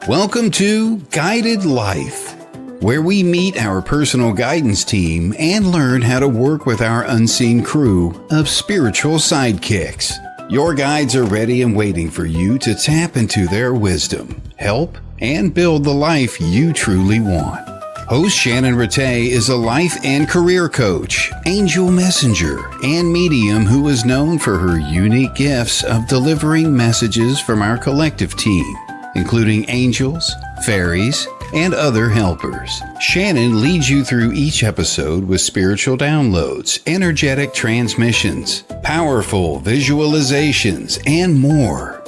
Welcome to Guided Life, where we meet our personal guidance team and learn how to work with our unseen crew of spiritual sidekicks. Your guides are ready and waiting for you to tap into their wisdom, help, and build the life you truly want. Host Shannon Ratay is a life and career coach, angel messenger, and medium who is known for her unique gifts of delivering messages from our collective team, including angels, fairies, and other helpers. Shannon leads you through each episode with spiritual downloads, energetic transmissions, powerful visualizations, and more,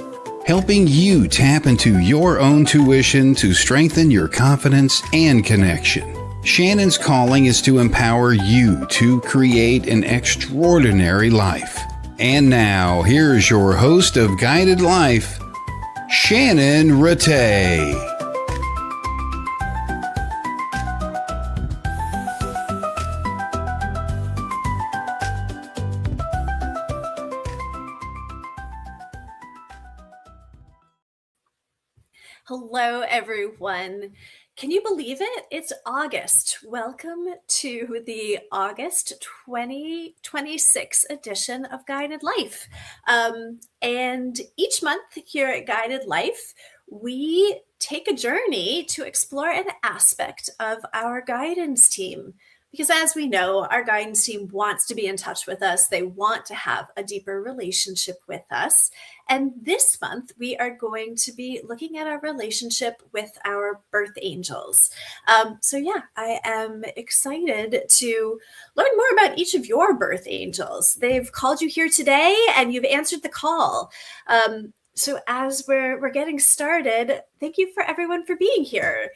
helping you tap into your own tuition to strengthen your confidence and connection. Shannon's calling is to empower you to create an extraordinary life. And now, here's your host of Guided Life, Shannon Ratay. Hello, everyone. Can you believe it? It's August. Welcome to the August 2026 edition of Guided Life. And each month here at Guided Life, we take a journey to explore an aspect of our guidance team. Because as we know, our guidance team wants to be in touch with us. They want to have a deeper relationship with us. And this month, we are going to be looking at our relationship with our birth angels. I am excited to learn more about each of your birth angels. They've called you here today and you've answered the call. So as we're getting started, thank you for everyone for being here.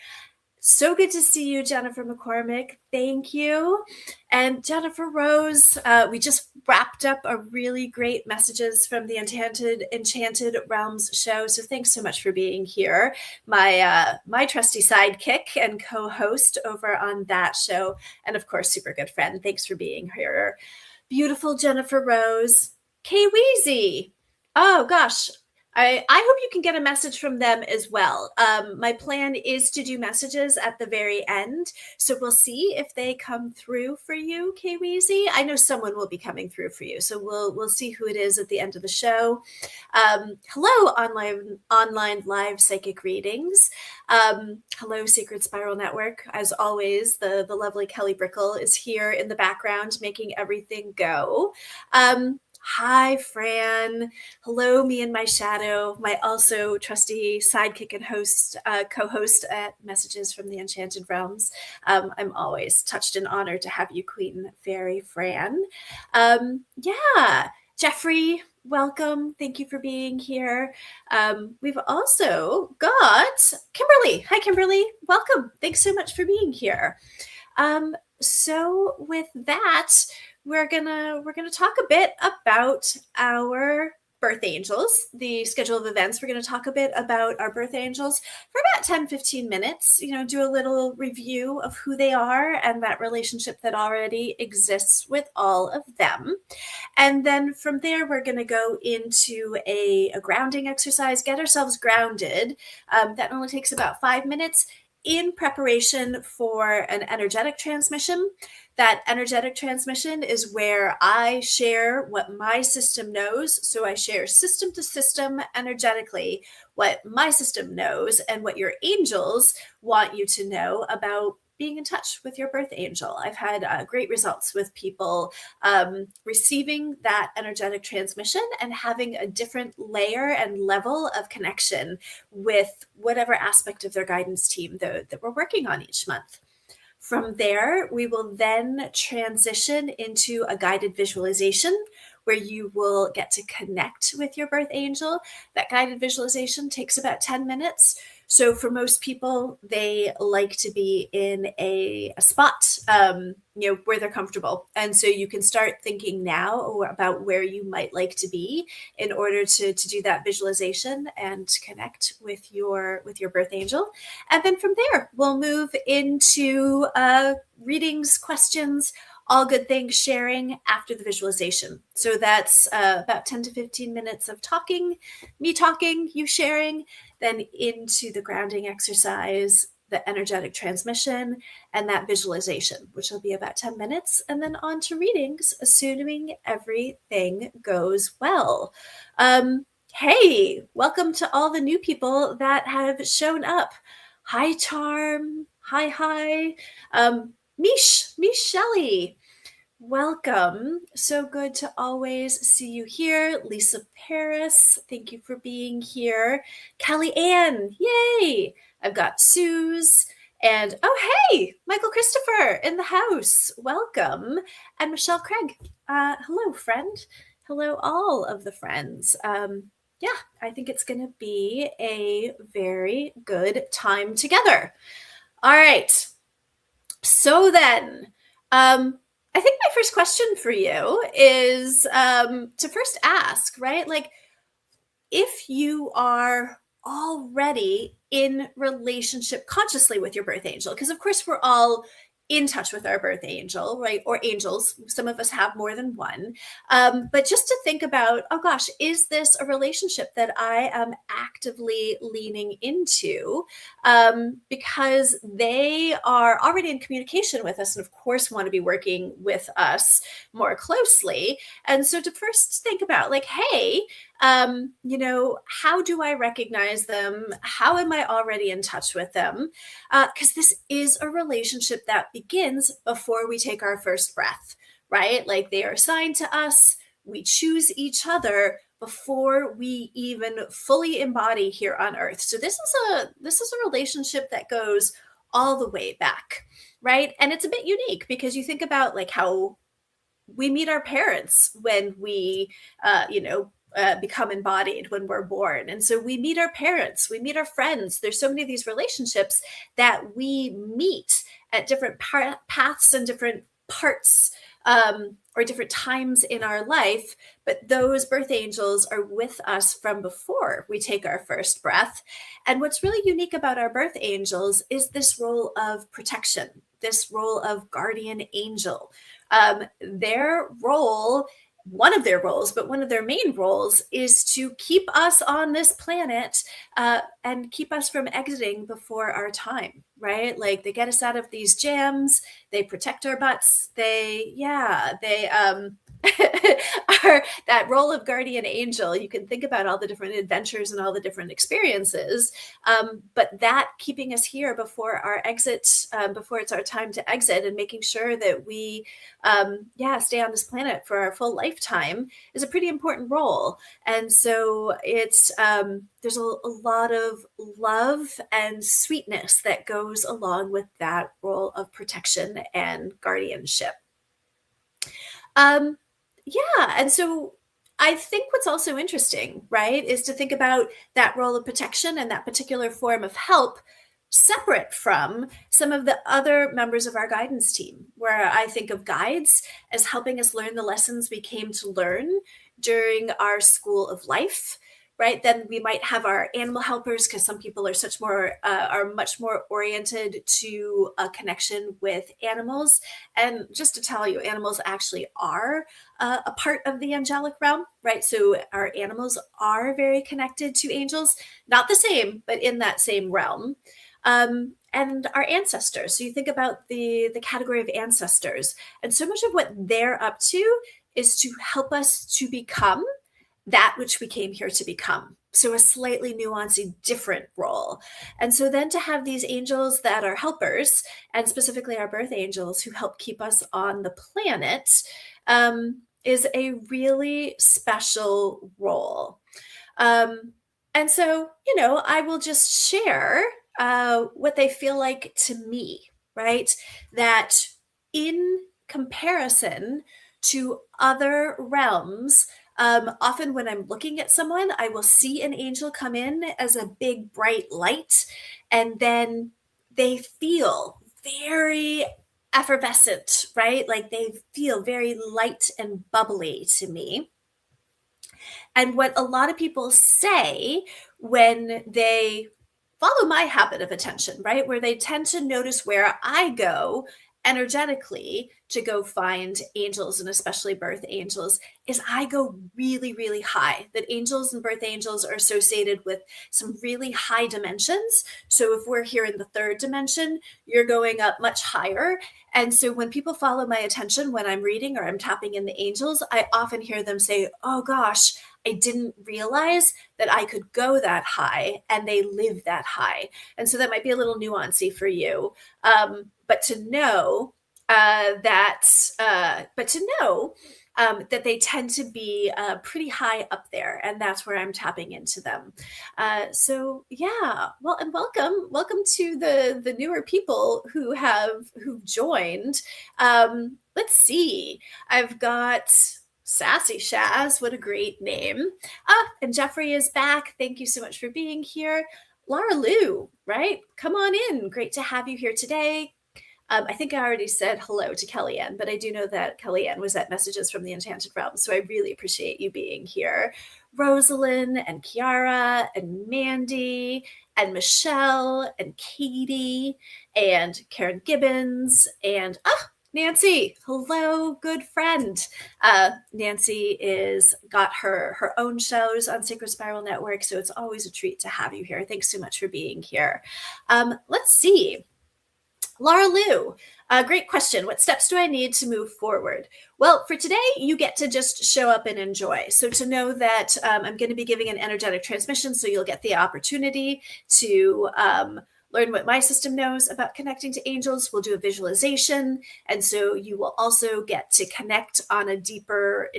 So good to see you, Jennifer McCormick. Thank you. And Jennifer Rose, we just wrapped up a really great messages from the Enchanted Realms show. So thanks so much for being here. My trusty sidekick and co-host over on that show. And of course, super good friend. Thanks for being here. Beautiful Jennifer Rose. Kay Weezy. Oh gosh. I hope you can get a message from them as well. My plan is to do messages at the very end. So we'll see if they come through for you, Kweezy. I know someone will be coming through for you. So we'll see who it is at the end of the show. Hello, online live psychic readings. Hello, Secret Spiral Network. As always, the lovely Kelly Brickle is here in the background making everything go. Hi, Fran. Hello, me and my shadow, my also trusty sidekick and co-host at Messages from the Enchanted Realms. I'm always touched and honored to have you, Queen Fairy Fran. Jeffrey, welcome. Thank you for being here. We've also got Kimberly. Hi, Kimberly. Welcome. Thanks so much for being here. So with that, we're gonna talk a bit about our birth angels, the schedule of events. We're going to talk a bit about our birth angels for about 10-15 minutes, do a little review of who they are and that relationship that already exists with all of them. And then from there, we're going to go into a grounding exercise, get ourselves grounded. That only takes about 5 minutes in preparation for an energetic transmission. That energetic transmission is where I share what my system knows. So I share system to system energetically what my system knows and what your angels want you to know about being in touch with your birth angel. I've had great results with people receiving that energetic transmission and having a different layer and level of connection with whatever aspect of their guidance team that we're working on each month. From there, we will then transition into a guided visualization where you will get to connect with your birth angel. That guided visualization takes about 10 minutes. So for most people, they like to be in a spot, where they're comfortable. And so you can start thinking now about where you might like to be in order to do that visualization and connect with your birth angel. And then from there, we'll move into readings, questions, all good things, sharing after the visualization. So that's about 10 to 15 minutes of talking, me talking, you sharing, then into the grounding exercise, the energetic transmission, and that visualization, which will be about 10 minutes, and then on to readings, assuming everything goes well. Hey, welcome to all the new people that have shown up. Hi, Charm. Hi. Mish Shelley. Welcome. So good to always see you here. Lisa Paris, thank you for being here. Kelly Ann, yay. I've got Suze. And oh, hey, Michael Christopher in the house. Welcome. And Michelle Craig. Hello, friend. Hello, all of the friends. Yeah, I think it's going to be a very good time together. All right. So then, I think my first question for you is to first ask, right? Like, if you are already in relationship consciously with your birth angel, because of course we're all in touch with our birth angel, right? Or angels. Some of us have more than one. But just to think about, oh gosh, is this a relationship that I am actively leaning into? Because they are already in communication with us and of course want to be working with us more closely. And so to first think about like, hey, how do I recognize them? How am I already in touch with them? Because this is a relationship that begins before we take our first breath, right? Like they are assigned to us. We choose each other before we even fully embody here on earth. So this is a relationship that goes all the way back, right? And it's a bit unique because you think about like how we meet our parents when we, become embodied when we're born. And so we meet our parents, we meet our friends. There's so many of these relationships that we meet at different paths and different parts or different times in our life. But those birth angels are with us from before we take our first breath. And what's really unique about our birth angels is this role of protection, this role of guardian angel. Their role, one of their roles, but one of their main roles is to keep us on this planet and keep us from exiting before our time, right? Like they get us out of these jams, they protect our butts, they are that role of guardian angel. You can think about all the different adventures and all the different experiences, but that keeping us here before our exit, before it's our time to exit, and making sure that we stay on this planet for our full lifetime is a pretty important role. And so it's there's a lot of love and sweetness that goes along with that role of protection and guardianship. And so I think what's also interesting, right, is to think about that role of protection and that particular form of help separate from some of the other members of our guidance team, where I think of guides as helping us learn the lessons we came to learn during our school of life. Right, then we might have our animal helpers, because some people are much more oriented to a connection with animals. And just to tell you, animals actually are a part of the angelic realm, right? So our animals are very connected to angels, not the same, but in that same realm. And our ancestors. So you think about the category of ancestors, and so much of what they're up to is to help us to become that which we came here to become. So a slightly nuanced, different role. And so then to have these angels that are helpers, and specifically our birth angels who help keep us on the planet, is a really special role. And so, I will just share what they feel like to me, right? That in comparison to other realms, Often when I'm looking at someone, I will see an angel come in as a big bright light, and then they feel very effervescent, right? Like they feel very light and bubbly to me. And what a lot of people say when they follow my habit of attention, right? Where they tend to notice where I go energetically to go find angels, and especially birth angels, is I go really, really high. That angels and birth angels are associated with some really high dimensions. So if we're here in the third dimension, you're going up much higher. And so when people follow my attention when I'm reading or I'm tapping in the angels, I often hear them say, oh gosh, I didn't realize that I could go that high, and they live that high. And so that might be a little nuancy for you. But to know that they tend to be pretty high up there, and that's where I'm tapping into them. So yeah, well, and welcome to the newer people who've joined. Let's see, I've got Sassy Shaz, what a great name. And Jeffrey is back. Thank you so much for being here. Laura Lou, right? Come on in. Great to have you here today. I think I already said hello to Kellyanne, but I do know that Kellyanne was at Messages from the Enchanted Realm, so I really appreciate you being here. Rosalind and Kiara and Mandy and Michelle and Katie and Karen Gibbons and Nancy, hello, good friend. Nancy is got her own shows on Sacred Spiral Network, so it's always a treat to have you here. Thanks so much for being here. Let's see. Laura Lou, great question. What steps do I need to move forward? Well, for today, you get to just show up and enjoy. So to know that I'm going to be giving an energetic transmission, so you'll get the opportunity to learn what my system knows about connecting to angels. We'll do a visualization. And so you will also get to connect in a deeper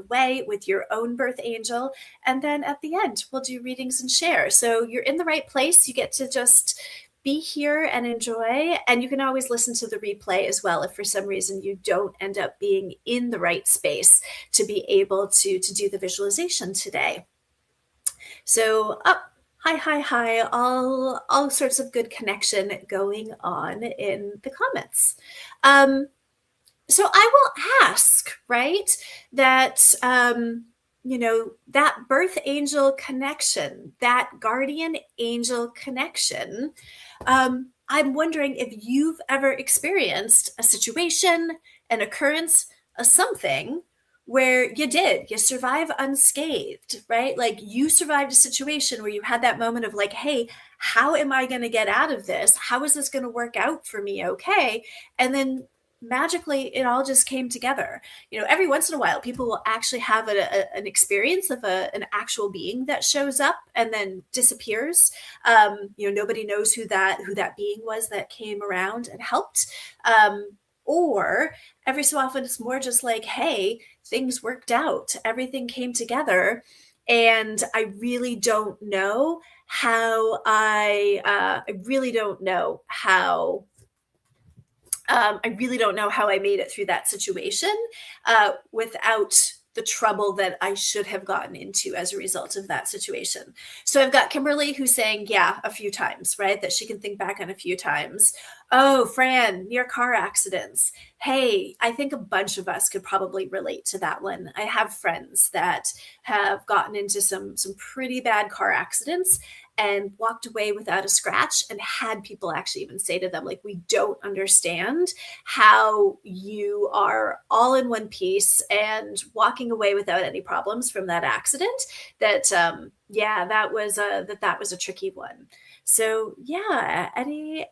way with your own birth angel. And then at the end, we'll do readings and share. So you're in the right place. You get to just be here and enjoy. And you can always listen to the replay as well if for some reason you don't end up being in the right space to be able to do the visualization today. So hi, all sorts of good connection going on in the comments. So I will ask, right, that that birth angel connection, that guardian angel connection, I'm wondering if you've ever experienced a situation, an occurrence, a something where you survive unscathed, right? Like you survived a situation where you had that moment of like, hey, how am I going to get out of this? How is this going to work out for me? Okay. And then magically it all just came together. Every once in a while people will actually have an experience of an actual being that shows up and then disappears. Nobody knows who that being was that came around and helped. Or every so often it's more just like, hey, things worked out, everything came together, and I really don't know how I really don't know how I made it through that situation without the trouble that I should have gotten into as a result of that situation. So I've got Kimberly who's saying, yeah, a few times, right? That she can think back on a few times. Oh, Fran, near car accidents. Hey, I think a bunch of us could probably relate to that one. I have friends that have gotten into some pretty bad car accidents and walked away without a scratch, and had people actually even say to them, like, we don't understand how you are all in one piece and walking away without any problems from that accident. That that was a tricky one. So yeah,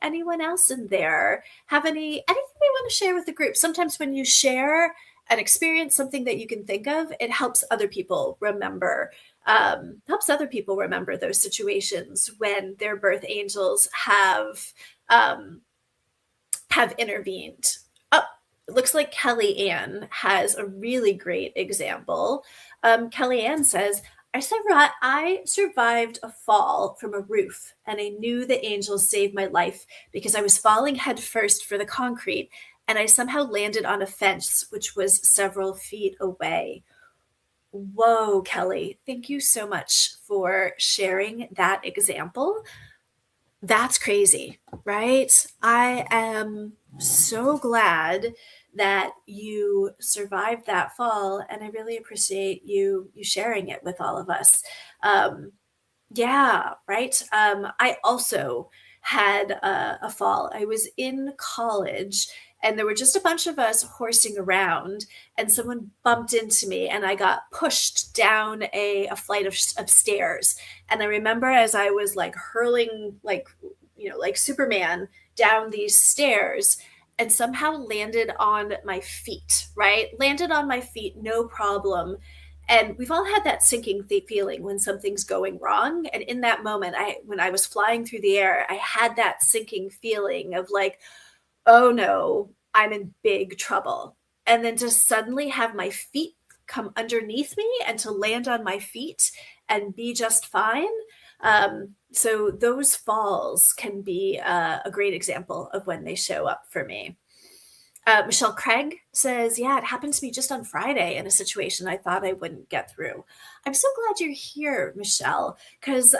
anyone else in there have anything they want to share with the group? Sometimes when you share an experience, something that you can think of, it helps other people remember those situations when their birth angels have intervened. Oh, it looks like Kellyanne has a really great example. Kellyanne says, I survived a fall from a roof, and I knew the angels saved my life because I was falling headfirst for the concrete, and I somehow landed on a fence, which was several feet away. Whoa, Kelly, thank you so much for sharing that example. That's crazy, right? I am so glad that you survived that fall, and I really appreciate you sharing it with all of us. Um, yeah, right. I also had a fall. I was in college and there were just a bunch of us horsing around, and someone bumped into me, and I got pushed down a flight of stairs. And I remember as I was like hurling, like, like Superman down these stairs, and somehow landed on my feet, right? Landed on my feet, no problem. And we've all had that sinking feeling when something's going wrong. And in that moment, when I was flying through the air, I had that sinking feeling of like, oh no, I'm in big trouble. And then to suddenly have my feet come underneath me and to land on my feet and be just fine. So those falls can be a great example of when they show up for me. Michelle Craig says, yeah, it happened to me just on Friday in a situation I thought I wouldn't get through. I'm so glad you're here, Michelle, because,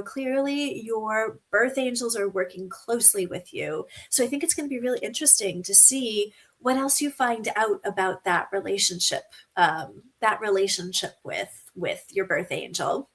clearly your birth angels are working closely with you. So I think it's going to be really interesting to see what else you find out about that relationship with your birth angel.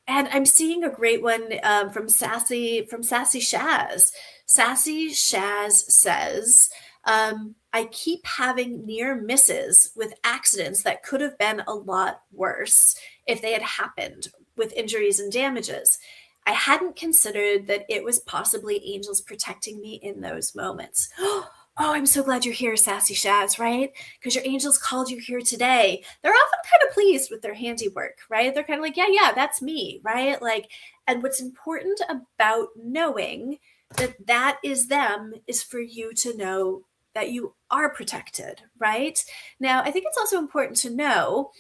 And I'm seeing a great one from Sassy Shaz. Sassy Shaz says, I keep having near misses with accidents that could have been a lot worse if they had happened with injuries and damages. I hadn't considered that it was possibly angels protecting me in those moments. Oh, I'm so glad you're here, Sassy Shaz, right? Because your angels called you here today. They're often kind of pleased with their handiwork, right? They're kind of like, yeah, that's me, right? Like, and what's important about knowing that that is them is for you to know that you are protected, right? Now, I think it's also important to know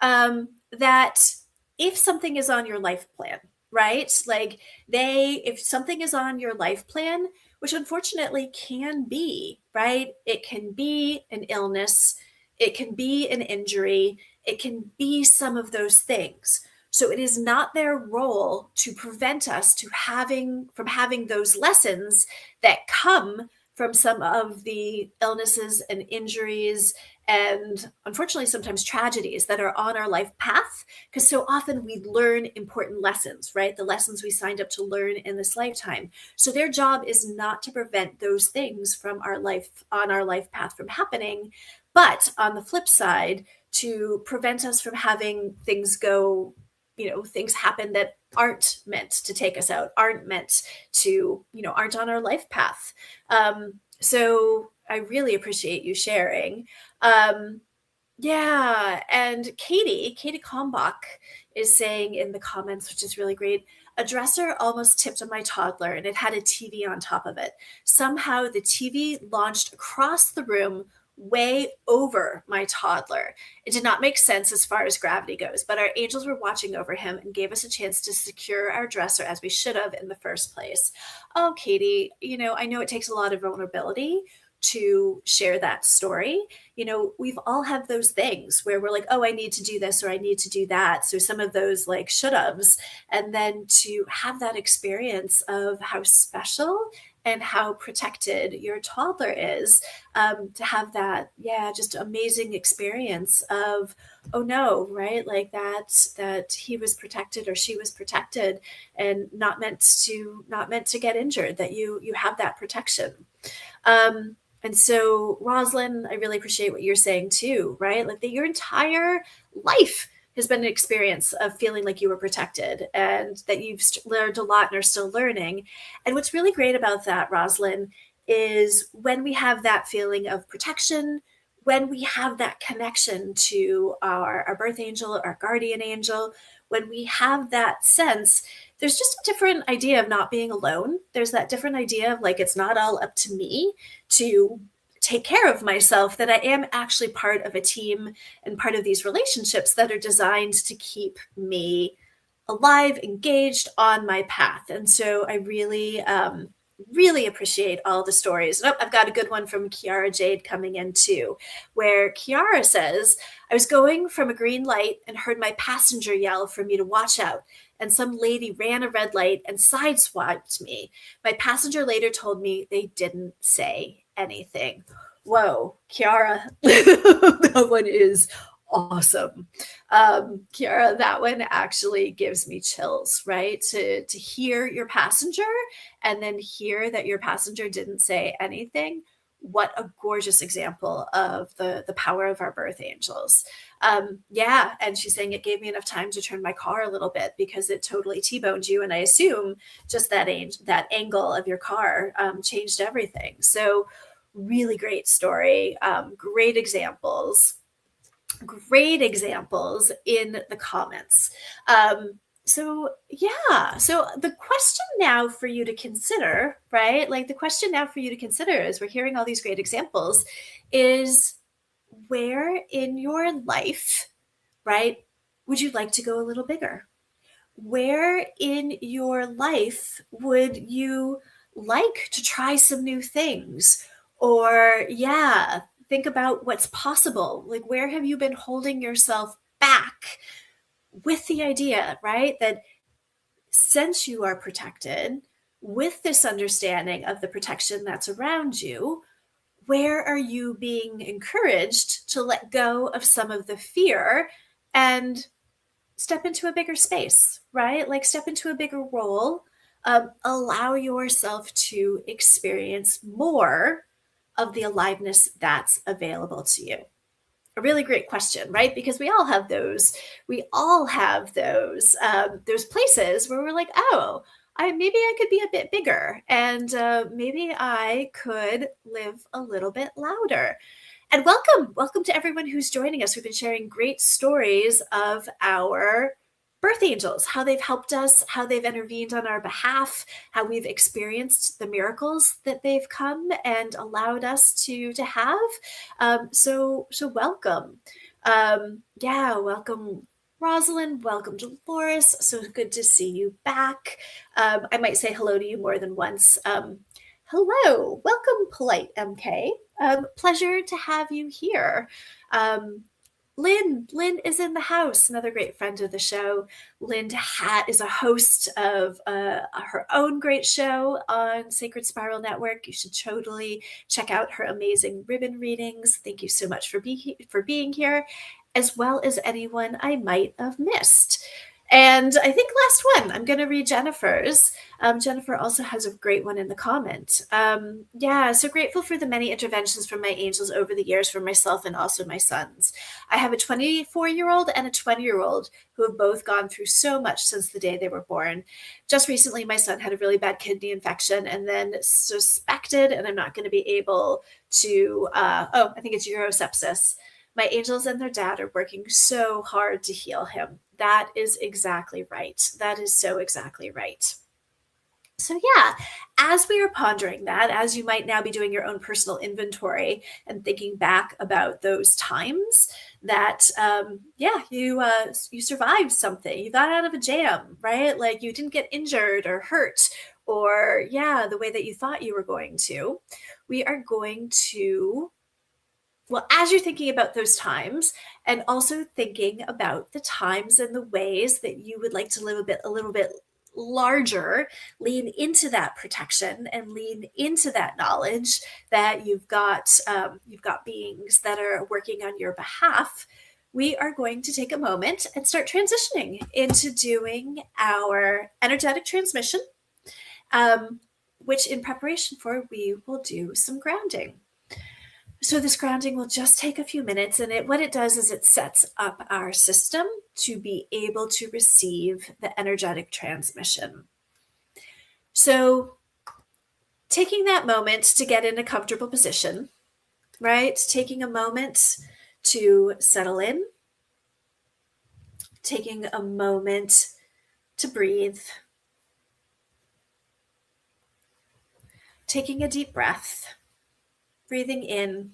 that if something is on your life plan, right? Like if something is on your life plan, which unfortunately can be, right? It can be an illness, it can be an injury, it can be some of those things. So it is not their role to prevent us from having those lessons that come from some of the illnesses and injuries and unfortunately sometimes tragedies that are on our life path, because so often we learn important lessons, right? The lessons we signed up to learn in this lifetime. So their job is not to prevent those things from our life path from happening, but on the flip side, to prevent us from having things happen that aren't meant to take us out, aren't meant to, aren't on our life path. So I really appreciate you sharing. Um, yeah, and Katie Kalmbach is saying in the comments, which is really great, a dresser almost tipped on my toddler and it had a TV on top of it. Somehow the TV launched across the room way over my toddler. It did not make sense as far as gravity goes, but our angels were watching over him and gave us a chance to secure our dresser as we should have in the first place. Oh, Katie, I know it takes a lot of vulnerability to share that story. We've all have those things where we're like, oh, I need to do this or I need to do that. So some of those like should haves, and then to have that experience of how special and how protected your toddler is, to have that, yeah, just amazing experience of, oh no, right? Like that he was protected or she was protected and not meant to get injured, that you have that protection. And so, Roslyn, I really appreciate what you're saying too, right? Like that your entire life has been an experience of feeling like you were protected and that you've learned a lot and are still learning. And what's really great about that, Roslyn, is when we have that feeling of protection, when we have that connection to our birth angel, our guardian angel, when we have that sense, there's just a different idea of not being alone. There's that different idea of like, it's not all up to me to take care of myself, that I am actually part of a team and part of these relationships that are designed to keep me alive, engaged on my path. And so I really Really appreciate all the stories. Oh, I've got a good one from Kiara Jade coming in too, where Kiara says, I was going from a green light and heard my passenger yell for me to watch out. And some lady ran a red light and sideswiped me. My passenger later told me they didn't say anything. Whoa, Kiara, that one is awesome. Kiara, that one actually gives me chills, right? To hear your passenger and then hear that your passenger didn't say anything. What a gorgeous example of the power of our birth angels. Yeah, and she's saying it gave me enough time to turn my car a little bit because it totally T-boned you, and I assume just that angle of your car changed everything. So really great story, great examples in the comments. So the question now for you to consider, right? Like the question now for you to consider as we're hearing all these great examples is, where in your life, right, would you like to go a little bigger? Where in your life would you like to try some new things? Or, yeah, think about what's possible. Like, where have you been holding yourself back with the idea, right? That since you are protected with this understanding of the protection that's around you, where are you being encouraged to let go of some of the fear and step into a bigger space, right? Like step into a bigger role. Allow yourself to experience more of the aliveness that's available to you. A really great question, right? Because we all have those. We all have those places where we're like, oh, maybe I could be a bit bigger, and maybe I could live a little bit louder. And welcome to everyone who's joining us. We've been sharing great stories of our birth angels, how they've helped us, how they've intervened on our behalf, how we've experienced the miracles that they've come and allowed us to have. So welcome. Yeah, welcome, Rosalind. Welcome, Dolores. So good to see you back. I might say hello to you more than once. Hello, welcome, Polite MK. Pleasure to have you here. Lynn is in the house, another great friend of the show. Lynn is a host of her own great show on Sacred Spiral Network. You should totally check out her amazing ribbon readings. Thank you so much for being here, as well as anyone I might have missed. And I think last one, I'm going to read Jennifer's. Jennifer also has a great one in the comment. Yeah, so grateful for the many interventions from my angels over the years for myself and also my sons. I have a 24-year-old and a 20-year-old who have both gone through so much since the day they were born. Just recently, my son had a really bad kidney infection and then suspected, and I'm not going to be able to, I think it's urosepsis. My angels and their dad are working so hard to heal him. That is exactly right. That is so exactly right. So yeah, as we are pondering that, as you might now be doing your own personal inventory and thinking back about those times that, you survived something, you got out of a jam, right? Like you didn't get injured or hurt, or the way that you thought you were going to. We are going to, well, as you're thinking about those times and also thinking about the times and the ways that you would like to live a little bit larger, lean into that protection and lean into that knowledge that you've got beings that are working on your behalf. We are going to take a moment and start transitioning into doing our energetic transmission, which in preparation for, we will do some grounding. So this grounding will just take a few minutes, and what it does is it sets up our system to be able to receive the energetic transmission. So taking that moment to get in a comfortable position, right? Taking a moment to settle in, taking a moment to breathe, taking a deep breath, breathing in,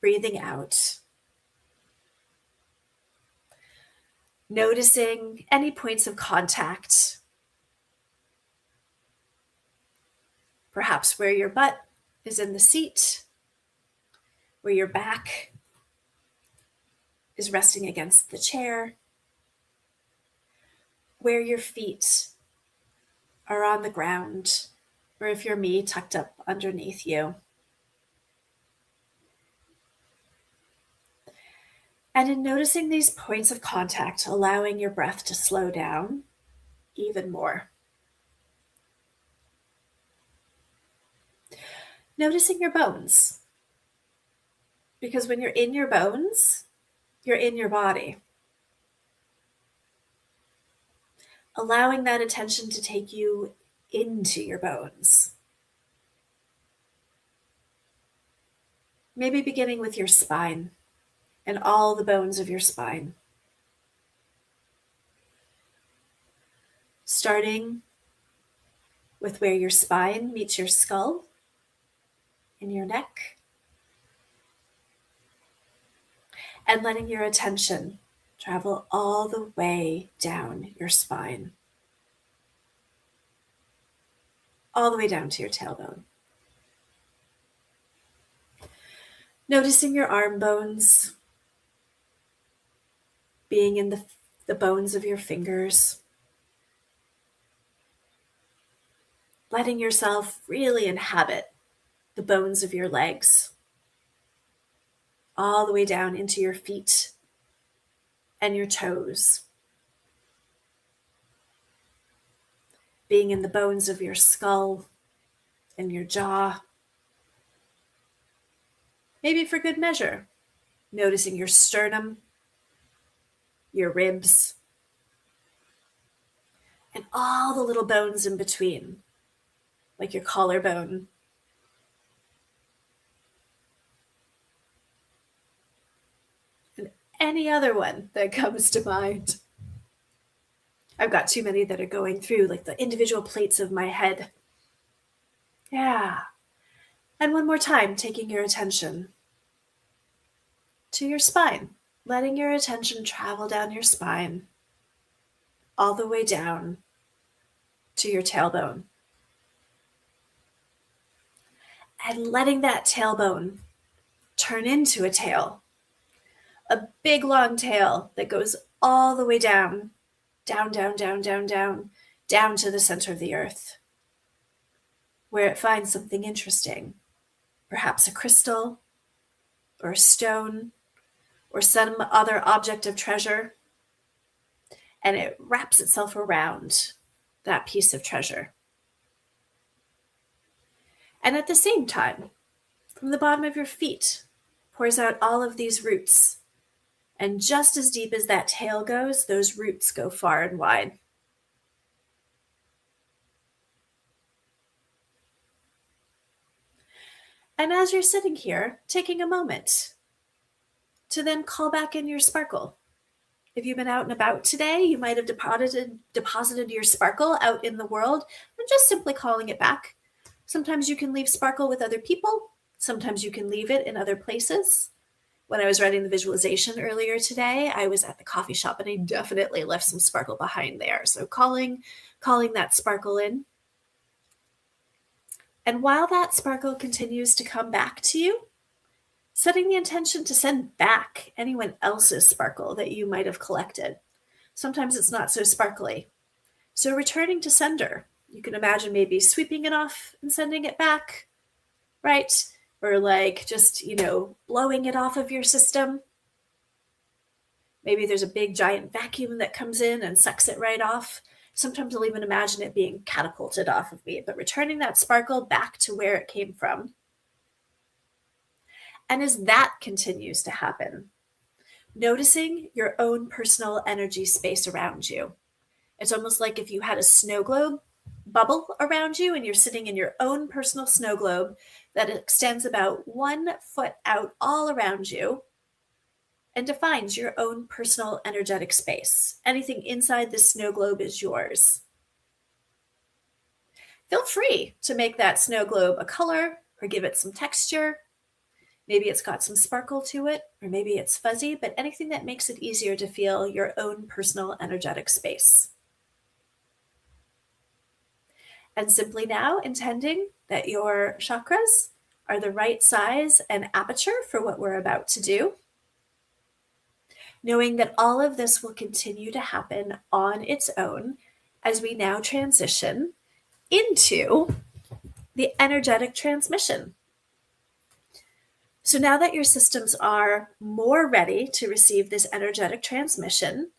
breathing out. Noticing any points of contact. Perhaps where your butt is in the seat, where your back is resting against the chair, where your feet are on the ground, or if you're me, tucked up underneath you. And in noticing these points of contact, allowing your breath to slow down even more. Noticing your bones. Because when you're in your bones, you're in your body. Allowing that attention to take you into your bones. Maybe beginning with your spine and all the bones of your spine. Starting with where your spine meets your skull and your neck. And letting your attention travel all the way down your spine. All the way down to your tailbone. Noticing your arm bones, being in the bones of your fingers. Letting yourself really inhabit the bones of your legs. All the way down into your feet and your toes. Being in the bones of your skull and your jaw. Maybe for good measure, noticing your sternum, your ribs, and all the little bones in between, like your collarbone, and any other one that comes to mind. I've got too many that are going through, like the individual plates of my head. Yeah. And one more time, taking your attention to your spine, letting your attention travel down your spine, all the way down to your tailbone. And letting that tailbone turn into a tail, a big long tail that goes all the way down, down, down, down, down, down, down to the center of the earth, where it finds something interesting, perhaps a crystal or a stone or some other object of treasure, and it wraps itself around that piece of treasure. And at the same time, from the bottom of your feet, pours out all of these roots. And just as deep as that tail goes, those roots go far and wide. And as you're sitting here, taking a moment to then call back in your sparkle. If you've been out and about today, you might have deposited your sparkle out in the world and just simply calling it back. Sometimes you can leave sparkle with other people. Sometimes you can leave it in other places. When I was writing the visualization earlier today, I was at the coffee shop and I definitely left some sparkle behind there. So calling that sparkle in. And while that sparkle continues to come back to you, setting the intention to send back anyone else's sparkle that you might have collected. Sometimes it's not so sparkly. So returning to sender, you can imagine maybe sweeping it off and sending it back, right? Or like just, blowing it off of your system. Maybe there's a big giant vacuum that comes in and sucks it right off. Sometimes I'll even imagine it being catapulted off of me, but returning that sparkle back to where it came from. And as that continues to happen, noticing your own personal energy space around you. It's almost like if you had a snow globe bubble around you and you're sitting in your own personal snow globe that extends about 1 foot out all around you and defines your own personal energetic space. Anything inside the snow globe is yours. Feel free to make that snow globe a color or give it some texture. Maybe it's got some sparkle to it, or maybe it's fuzzy, but anything that makes it easier to feel your own personal energetic space. And simply now intending that your chakras are the right size and aperture for what we're about to do. Knowing that all of this will continue to happen on its own as we now transition into the energetic transmission. So now that your systems are more ready to receive this energetic transmission,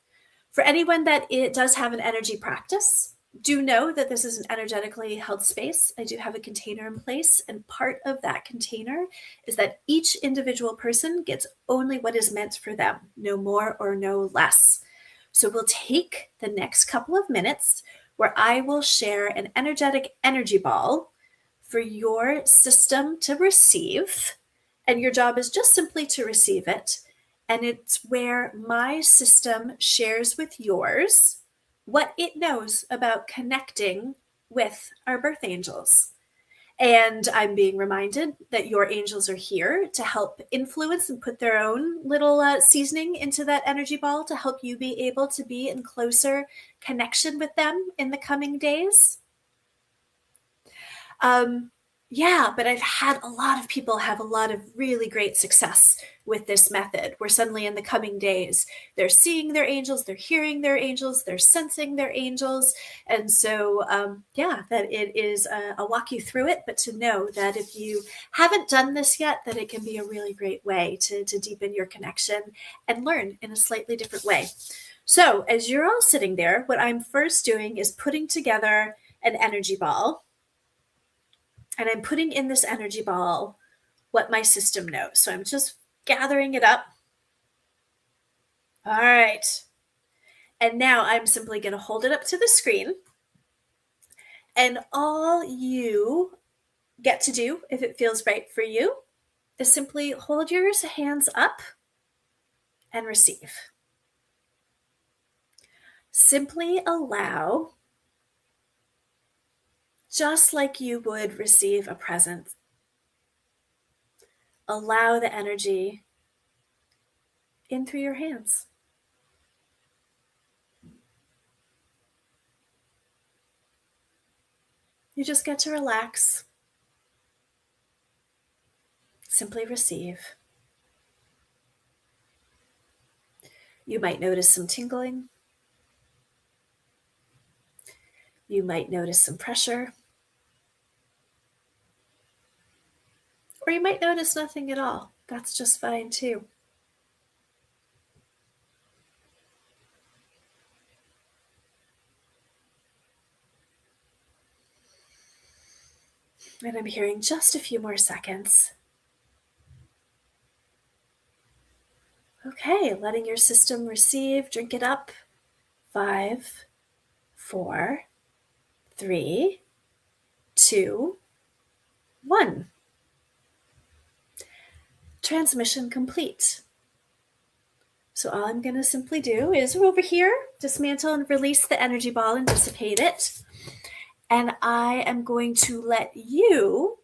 for anyone that it does have an energy practice, do know that this is an energetically held space. I do have a container in place, and part of that container is that each individual person gets only what is meant for them, no more or no less. So we'll take the next couple of minutes where I will share an energetic energy ball for your system to receive, and your job is just simply to receive it. And it's where my system shares with yours what it knows about connecting with our birth angels. And I'm being reminded that your angels are here to help influence and put their own little seasoning into that energy ball to help you be able to be in closer connection with them in the coming days. Yeah, but I've had a lot of people have a lot of really great success with this method, where suddenly in the coming days, they're seeing their angels, they're hearing their angels, they're sensing their angels. And so, that it is, I'll walk you through it, but to know that if you haven't done this yet, that it can be a really great way to deepen your connection and learn in a slightly different way. So as you're all sitting there, what I'm first doing is putting together an energy ball. And I'm putting in this energy ball what my system knows. So I'm just gathering it up. All right. And now I'm simply going to hold it up to the screen. And all you get to do, if it feels right for you, is simply hold your hands up and receive. Simply allow, just like you would receive a present, allow the energy in through your hands. You just get to relax. Simply receive. You might notice some tingling. You might notice some pressure. Or you might notice nothing at all. That's just fine too. And I'm hearing just a few more seconds. Okay, letting your system receive, drink it up. 5, 4, 3, 2, 1. Transmission complete. So all I'm going to simply do is over here, dismantle and release the energy ball and dissipate it. And I am going to let you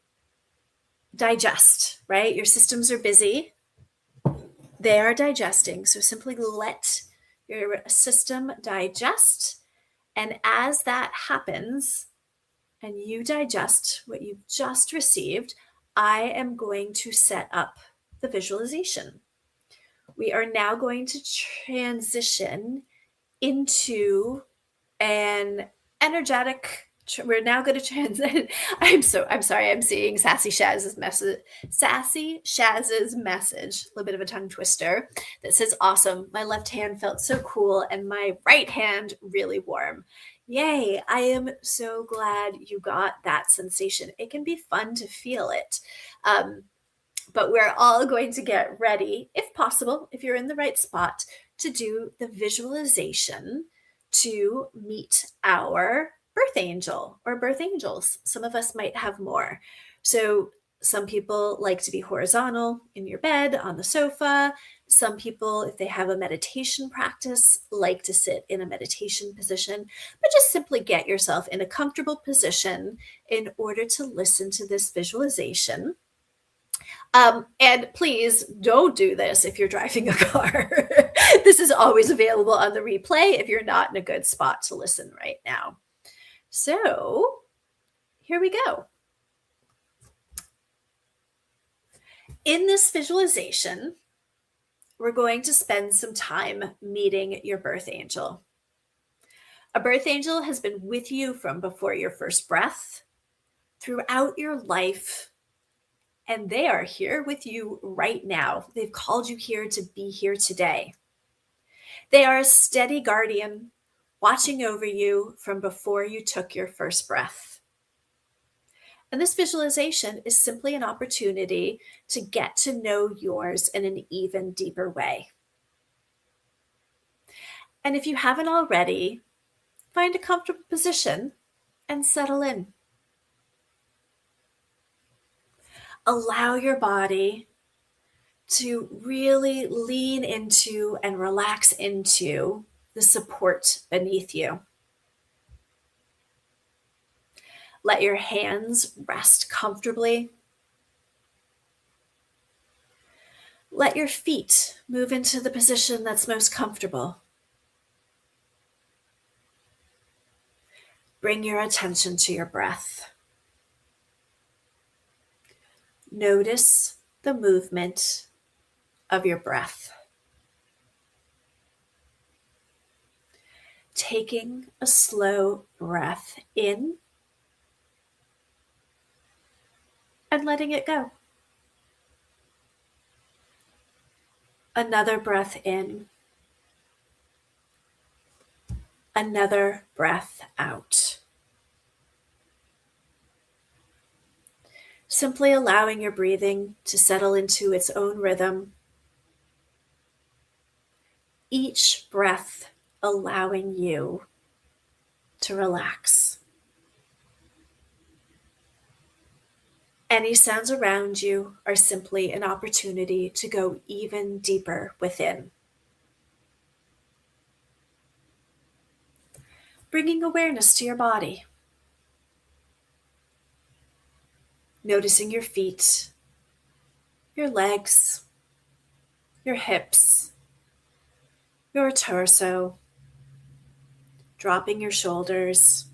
digest, right? Your systems are busy. They are digesting. So simply let your system digest. And as that happens, and you digest what you've just received, I am going to set up the visualization. We are now going to transition into an energetic. We're now going to transit. I'm sorry. I'm seeing Sassy Shaz's message. Sassy Shaz's message. A little bit of a tongue twister that says, "Awesome. My left hand felt so cool, and my right hand really warm." Yay! I am so glad you got that sensation. It can be fun to feel it. But we're all going to get ready, if possible, if you're in the right spot, to do the visualization to meet our birth angel or birth angels. Some of us might have more. So some people like to be horizontal in your bed, on the sofa. Some people, if they have a meditation practice, like to sit in a meditation position. But just simply get yourself in a comfortable position in order to listen to this visualization. And please don't do this if you're driving a car. This is always available on the replay if you're not in a good spot to listen right now. So here we go. In this visualization, we're going to spend some time meeting your birth angel. A birth angel has been with you from before your first breath, throughout your life, and they are here with you right now. They've called you here to be here today. They are a steady guardian, watching over you from before you took your first breath. And this visualization is simply an opportunity to get to know yours in an even deeper way. And if you haven't already, find a comfortable position and settle in. Allow your body to really lean into and relax into the support beneath you. Let your hands rest comfortably. Let your feet move into the position that's most comfortable. Bring your attention to your breath. Notice the movement of your breath. Taking a slow breath in and letting it go. Another breath in. Another breath out. Simply allowing your breathing to settle into its own rhythm. Each breath allowing you to relax. Any sounds around you are simply an opportunity to go even deeper within. Bringing awareness to your body. Noticing your feet, your legs, your hips, your torso, dropping your shoulders,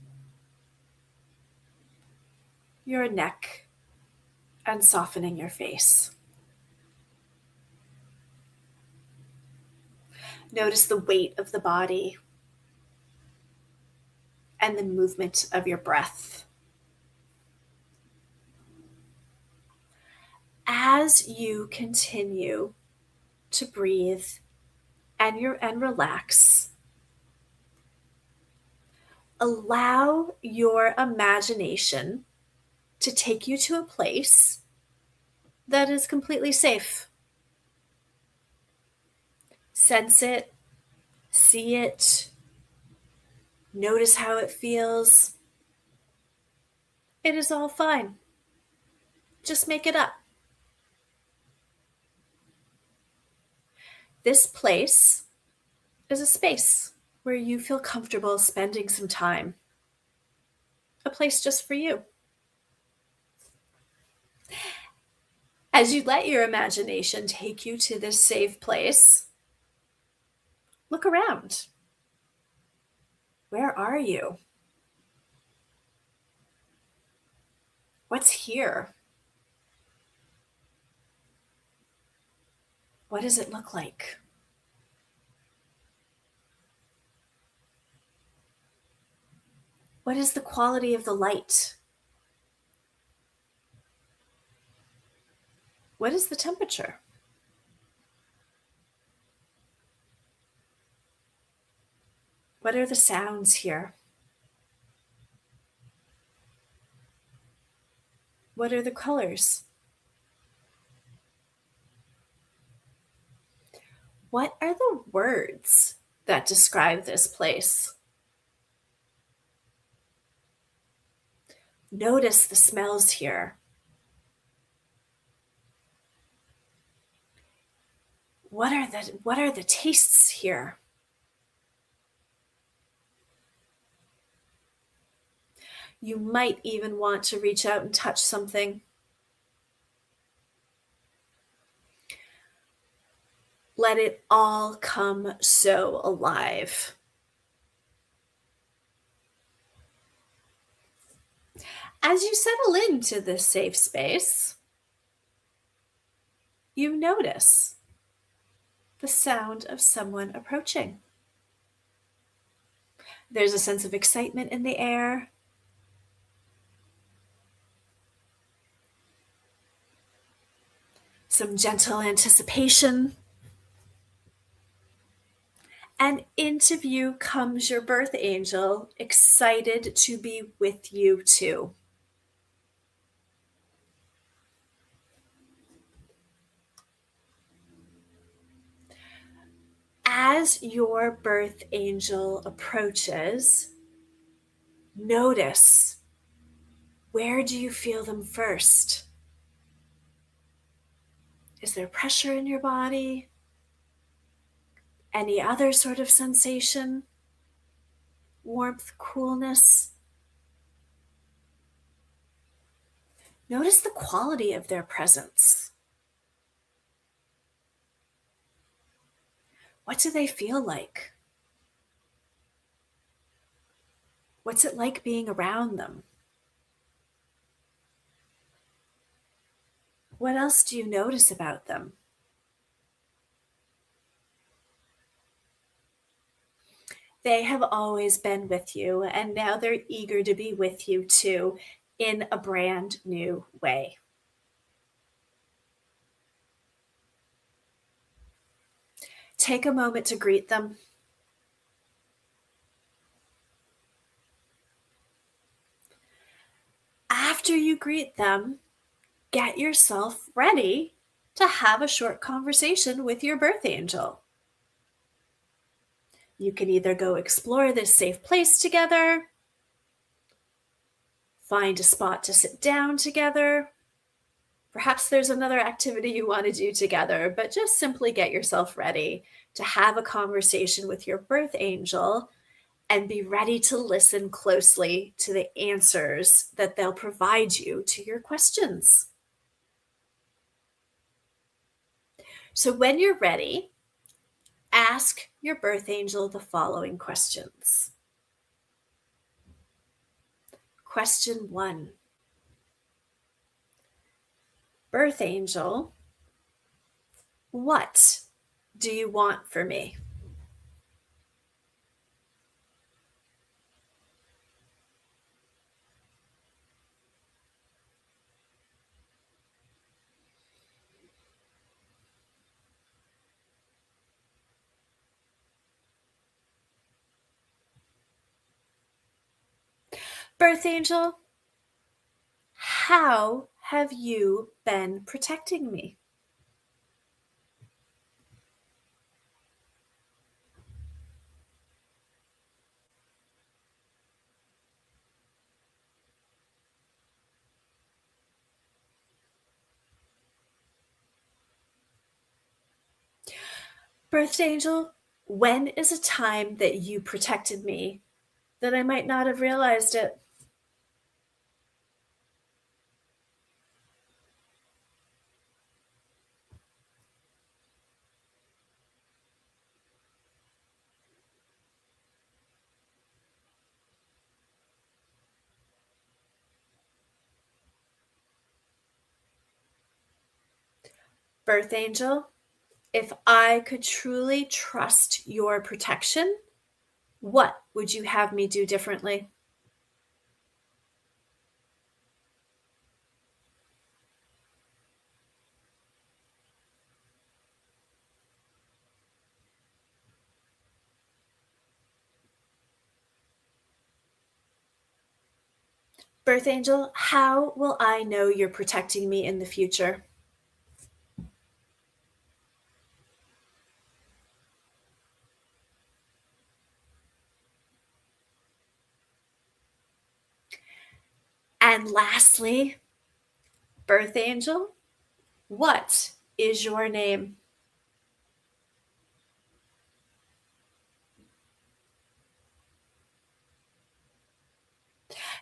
your neck, and softening your face. Notice the weight of the body and the movement of your breath. As you continue to breathe and relax, allow your imagination to take you to a place that is completely safe. Sense it, see it, notice how it feels. It is all fine. Just make it up. This place is a space where you feel comfortable spending some time. A place just for you. As you let your imagination take you to this safe place, look around. Where are you? What's here? What does it look like? What is the quality of the light? What is the temperature? What are the sounds here? What are the colors? What are the words that describe this place? Notice the smells here. What are the tastes here? You might even want to reach out and touch something. Let it all come so alive. As you settle into this safe space, you notice the sound of someone approaching. There's a sense of excitement in the air. Some gentle anticipation. And into view comes your birth angel, excited to be with you too. As your birth angel approaches, notice, where do you feel them first? Is there pressure in your body? Any other sort of sensation? Warmth, coolness? Notice the quality of their presence. What do they feel like? What's it like being around them? What else do you notice about them? They have always been with you, and now they're eager to be with you too in a brand new way. Take a moment to greet them. After you greet them, get yourself ready to have a short conversation with your birth angel. You can either go explore this safe place together, find a spot to sit down together. Perhaps there's another activity you want to do together, but just simply get yourself ready to have a conversation with your birth angel and be ready to listen closely to the answers that they'll provide you to your questions. So when you're ready, ask your birth angel the following questions. Question 1. Birth angel, what do you want for me? Birth angel, how have you been protecting me? Birth angel, when is a time that you protected me that I might not have realized it? Birth angel, if I could truly trust your protection, what would you have me do differently? Birth angel, how will I know you're protecting me in the future? And lastly, birth angel, what is your name?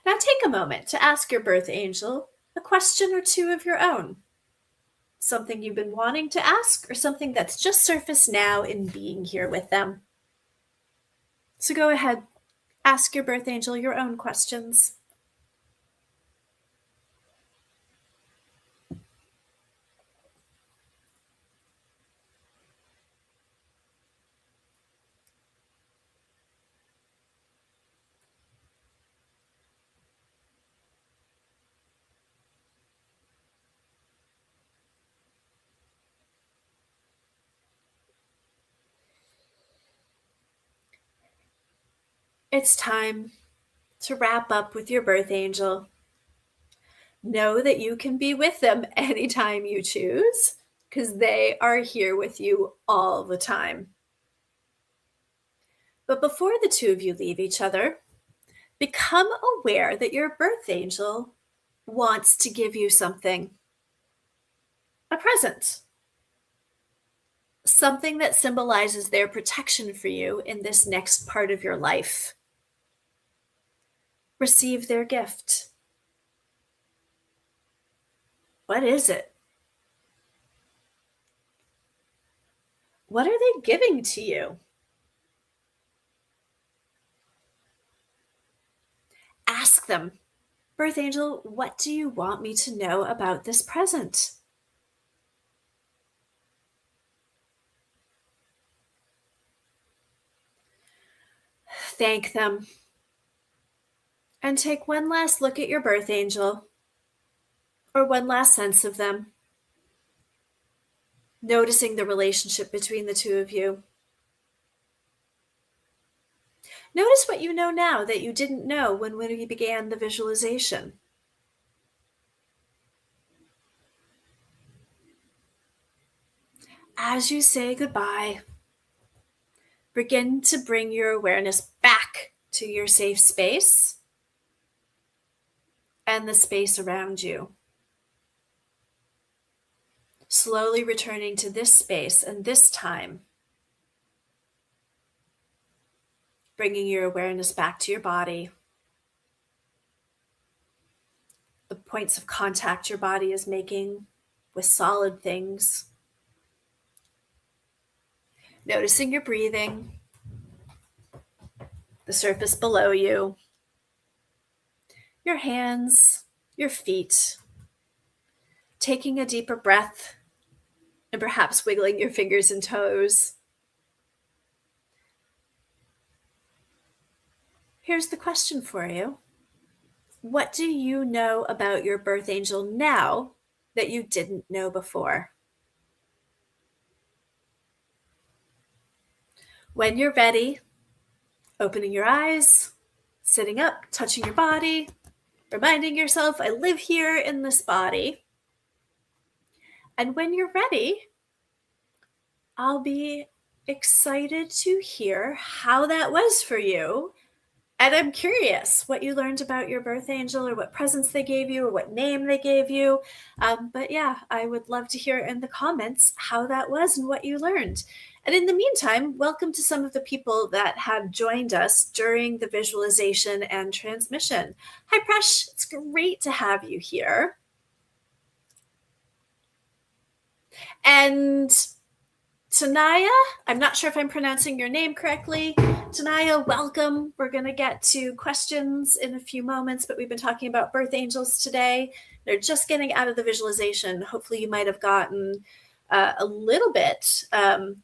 Now take a moment to ask your birth angel a question or two of your own. Something you've been wanting to ask or something that's just surfaced now in being here with them. So go ahead, ask your birth angel your own questions. It's time to wrap up with your birth angel. Know that you can be with them anytime you choose because they are here with you all the time. But before the two of you leave each other, become aware that your birth angel wants to give you something, a present, something that symbolizes their protection for you in this next part of your life. Receive their gift. What is it? What are they giving to you? Ask them, Birth angel, what do you want me to know about this present? Thank them. And take one last look at your birth angel, or one last sense of them, noticing the relationship between the two of you. Notice what you know now that you didn't know when we began the visualization. As you say goodbye, begin to bring your awareness back to your safe space and the space around you. Slowly returning to this space and this time, bringing your awareness back to your body, the points of contact your body is making with solid things. Noticing your breathing, the surface below you, your hands, your feet, taking a deeper breath and perhaps wiggling your fingers and toes. Here's the question for you. What do you know about your birth angel now that you didn't know before? When you're ready, opening your eyes, sitting up, touching your body, reminding yourself, I live here in this body. And when you're ready, I'll be excited to hear how that was for you. And I'm curious what you learned about your birth angel, or what presents they gave you, or what name they gave you. But yeah, I would love to hear in the comments how that was and what you learned. And in the meantime, welcome to some of the people that have joined us during the visualization and transmission. Hi, Presh. It's great to have you here. And Tanaya, I'm not sure if I'm pronouncing your name correctly. Tanaya, welcome. We're going to get to questions in a few moments, but we've been talking about birth angels today. They're just getting out of the visualization. Hopefully you might have gotten a little bit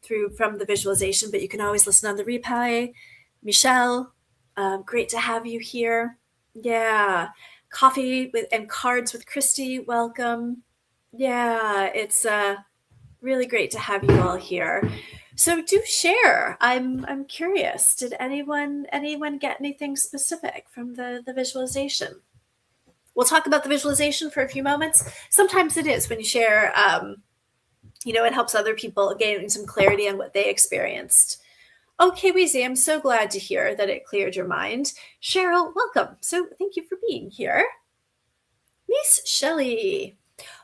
through from the visualization, but you can always listen on the replay. Michelle, great to have you here. Yeah. Coffee with and cards with Christy, welcome. Yeah, it's really great to have you all here. So do share. I'm curious. Did anyone get anything specific from the visualization? We'll talk about the visualization for a few moments. Sometimes it is when you share, it helps other people gain some clarity on what they experienced. Okay, Weezy, I'm so glad to hear that it cleared your mind. Cheryl, welcome. So thank you for being here. Miss Shelley.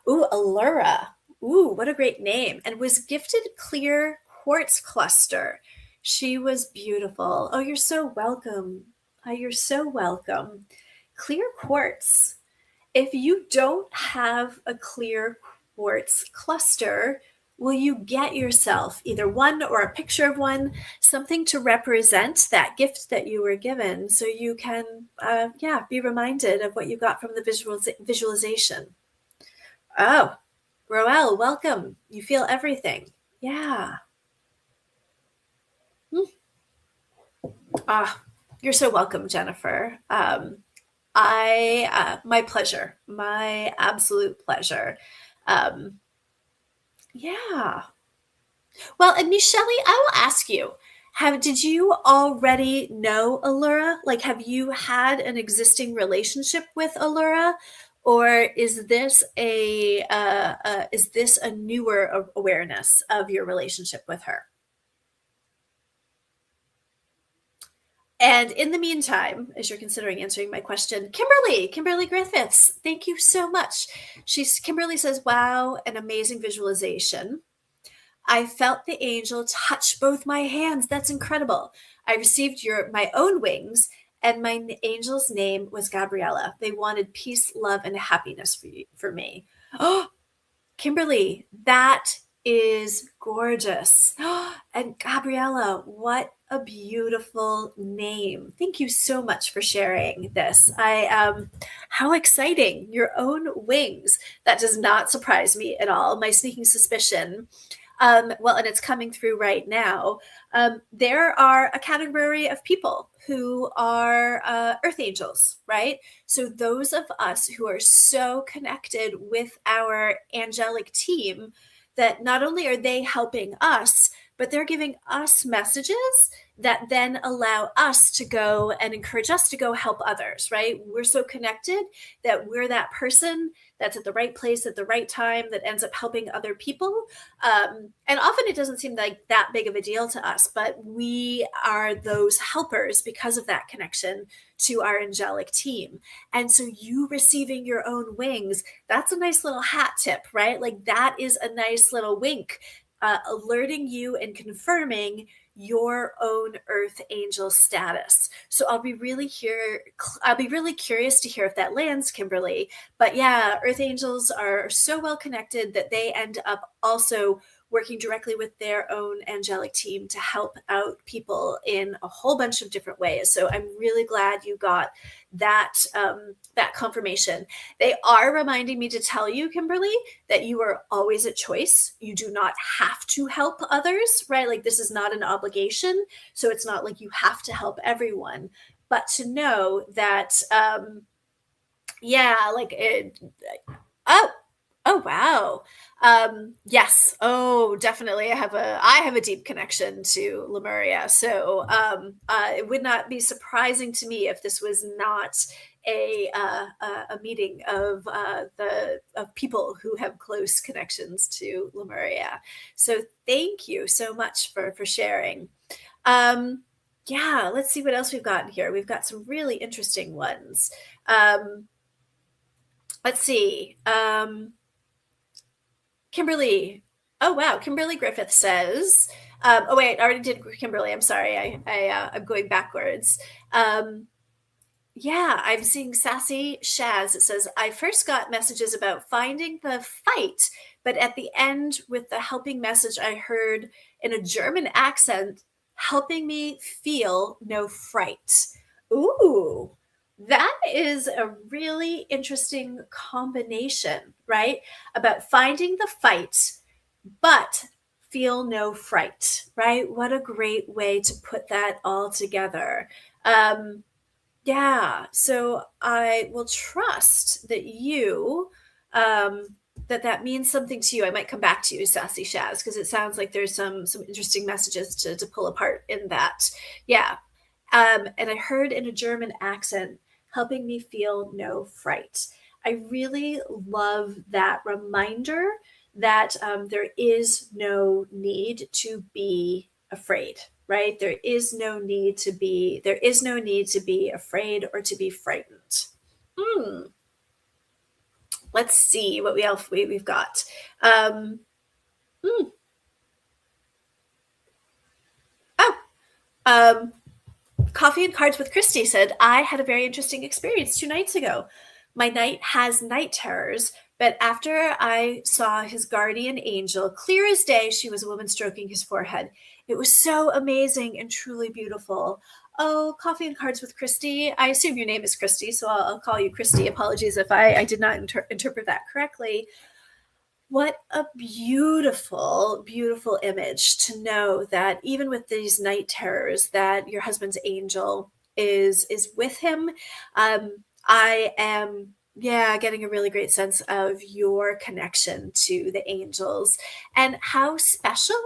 Ooh, Allura. Ooh, what a great name. And was gifted clear quartz cluster. She was beautiful. Oh, you're so welcome. You're so welcome. Clear quartz. If you don't have a clear quartz cluster, will you get yourself either one or a picture of one, something to represent that gift that you were given, so you can, be reminded of what you got from the visualization. Oh, Roel, welcome. You feel everything. Yeah. You're so welcome, Jennifer. My pleasure. My absolute pleasure. Yeah. Well, and Michelle, I will ask you, Did you already know Allura? Like, have you had an existing relationship with Allura, or is this a newer awareness of your relationship with her? And in the meantime, as you're considering answering my question, Kimberly Griffiths, thank you so much. Kimberly says, "Wow, an amazing visualization. I felt the angel touch both my hands. That's incredible. I received my own wings, and my angel's name was Gabriella. They wanted peace, love, and happiness for me." Oh, Kimberly, that is gorgeous. And Gabriella, what a beautiful name. Thank you so much for sharing this. How exciting. Your own wings. That does not surprise me at all. My sneaking suspicion, well, and it's coming through right now. There are a category of people who are earth angels, right? So those of us who are so connected with our angelic team that not only are they helping us, but they're giving us messages that then allow us to go and encourage us to go help others, right? We're so connected that we're that person that's at the right place at the right time that ends up helping other people. And often it doesn't seem like that big of a deal to us, but we are those helpers because of that connection to our angelic team. And so you receiving your own wings, that's a nice little hat tip, right? Like that is a nice little wink, alerting you and confirming your own earth angel status. So I'll be really curious to hear if that lands, Kimberly. But yeah, earth angels are so well connected that they end up also working directly with their own angelic team to help out people in a whole bunch of different ways. So I'm really glad you got that that confirmation. They are reminding me to tell you, Kimberly, that you are always a choice. You do not have to help others, right? Like this is not an obligation. So it's not like you have to help everyone, but to know that, yeah, like it, oh, oh wow. Yes. Oh, definitely. I have a deep connection to Lemuria. So it would not be surprising to me if this was not a meeting of of people who have close connections to Lemuria. So thank you so much for sharing. Yeah, let's see what else we've got in here. We've got some really interesting ones. Let's see. Kimberly. Oh wow, Kimberly Griffith says. Oh wait, I already did Kimberly. I'm sorry. I'm going backwards. Yeah, I'm seeing Sassy Shaz. It says, I first got messages about finding the fight, but at the end, with the helping message, I heard in a German accent, helping me feel no fright. Ooh, that is a really interesting combination, right? About finding the fight, but feel no fright, right? What a great way to put that all together. Um, yeah, so I will trust that that means something to you. I might come back to you, Sassy Shaz, because it sounds like there's some interesting messages to pull apart in that. Yeah. And I heard in a German accent, helping me feel no fright. I really love that reminder that there is no need to be afraid, right? There is no need to be afraid or to be frightened. Hmm. Let's see what we've got. Um, hmm. Oh, um, Coffee and Cards with Christy said, I had a very interesting experience 2 nights ago. My knight has night terrors, but after I saw his guardian angel, clear as day, she was a woman stroking his forehead. It was so amazing and truly beautiful. Oh, Coffee and Cards with Christy. I assume your name is Christy, so I'll call you Christy. Apologies if I did not interpret that correctly. What a beautiful, beautiful image to know that even with these night terrors, that your husband's angel is with him. I am, yeah, getting a really great sense of your connection to the angels and how special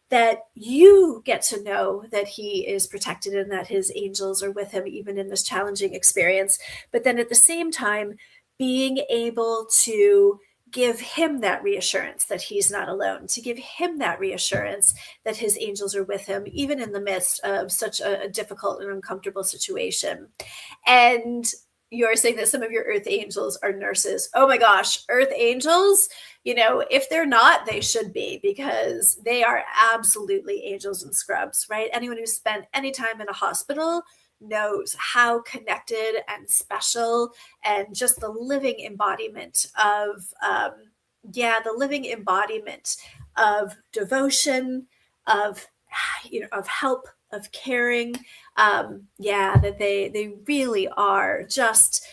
that you get to know that he is protected and that his angels are with him, even in this challenging experience. But then at the same time, being able to give him that reassurance that he's not alone, to give him that reassurance that his angels are with him, even in the midst of such a difficult and uncomfortable situation. And you're saying that some of your earth angels are nurses. Oh my gosh, earth angels, if they're not, they should be, because they are absolutely angels in scrubs, right? Anyone who's spent any time in a hospital knows how connected and special and just the living embodiment of, devotion, of, of help, of caring. That they really are just,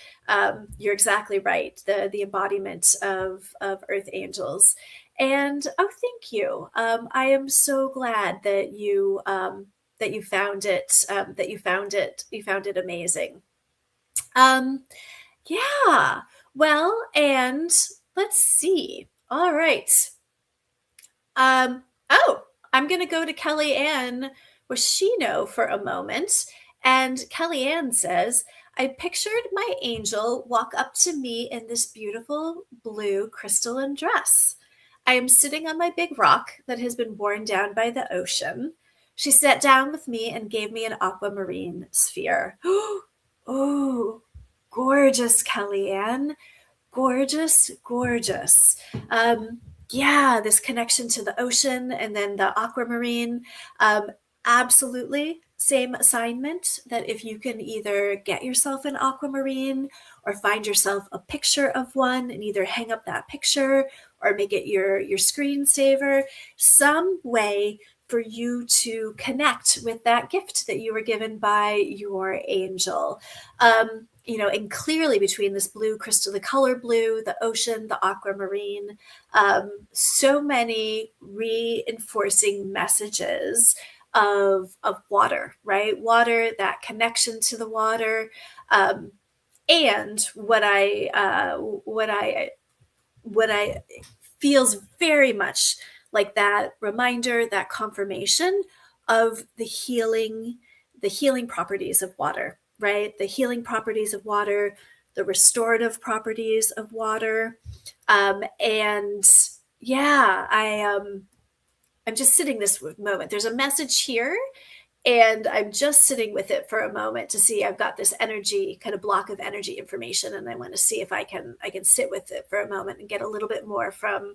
you're exactly right, the embodiment of earth angels. And thank you. I am so glad that you found it, you found it amazing. Yeah. Well, and let's see. All right. I'm going to go to Kellyanne Washino for a moment. And Kellyanne says, I pictured my angel walk up to me in this beautiful blue crystalline dress. I am sitting on my big rock that has been worn down by the ocean. She sat down with me and gave me an aquamarine sphere. Oh, gorgeous, Kellyanne. Gorgeous, gorgeous. This connection to the ocean and then the aquamarine. Absolutely same assignment, that if you can either get yourself an aquamarine or find yourself a picture of one and either hang up that picture or make it your screensaver, some way for you to connect with that gift that you were given by your angel. And clearly between this blue crystal, the color blue, the ocean, the aquamarine, so many reinforcing messages of water, right? Water, that connection to the water. And what I feels very much like that reminder, that confirmation of the healing properties of water, right? The healing properties of water, the restorative properties of water. And yeah, I'm just sitting this moment. There's a message here, and I'm just sitting with it for a moment to see. I've got this energy, kind of block of energy information, and I want to see if I can sit with it for a moment and get a little bit more from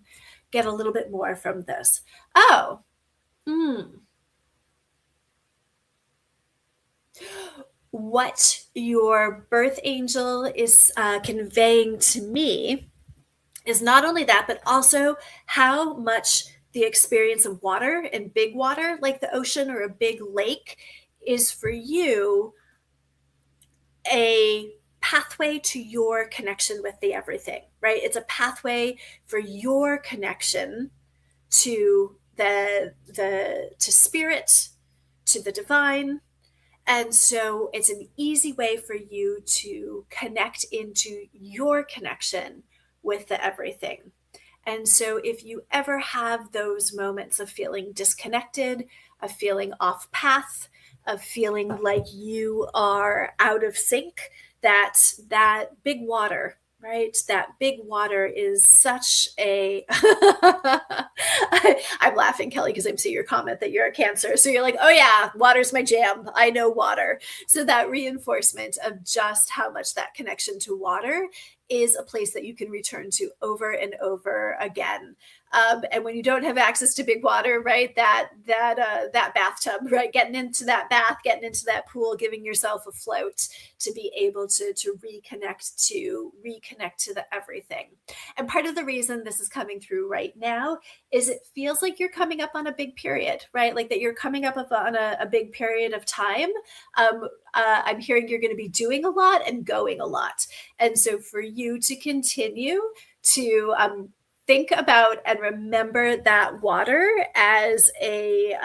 this. Oh, what your birth angel is conveying to me is not only that, but also how much the experience of water and big water, like the ocean or a big lake, is for you a pathway to your connection with the everything, right? It's a pathway for your connection to to spirit, to the divine. And so it's an easy way for you to connect into your connection with the everything. And so if you ever have those moments of feeling disconnected, of feeling off path, of feeling like you are out of sync, that big water, right? That big water is such a I'm laughing, Kelly, because I'm seeing your comment that you're a Cancer. So you're like, oh yeah, water's my jam. I know water. So that reinforcement of just how much that connection to water is a place that you can return to over and over again. And when you don't have access to big water, right, that bathtub, right, getting into that bath, getting into that pool, giving yourself a float to be able to reconnect to the everything. And part of the reason this is coming through right now is it feels like you're coming up on a big period, right? Like that you're coming up on a big period of time. I'm hearing you're going to be doing a lot and going a lot. And so for you to continue to think about and remember that water as a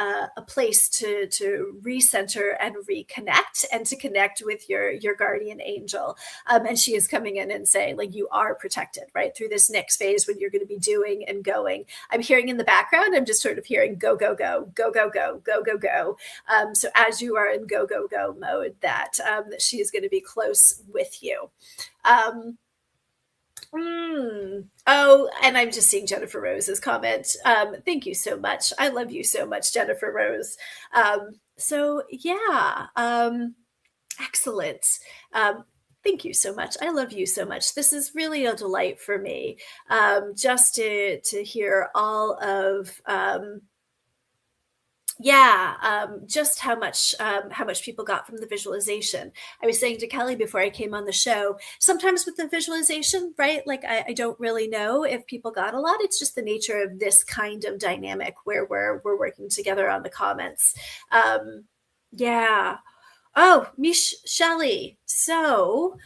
place to recenter and reconnect, and to connect with your guardian angel. And she is coming in and saying, like, you are protected, right, through this next phase when you're going to be doing and going. I'm hearing in the background, I'm just sort of hearing go, go, go, go, go, go, go, go, go. So as you are in go, go, go mode, that she is going to be close with you. Oh, and I'm just seeing Jennifer Rose's comment. Thank you so much. I love you so much, Jennifer Rose. So yeah, excellent. Thank you so much. I love you so much. This is really a delight for me, just to hear all of just how much people got from the visualization. I was saying to Kelly before I came on the show, sometimes with the visualization, right, like I don't really know if people got a lot. It's just the nature of this kind of dynamic where we're working together on the comments. Yeah. Oh, Shelley. So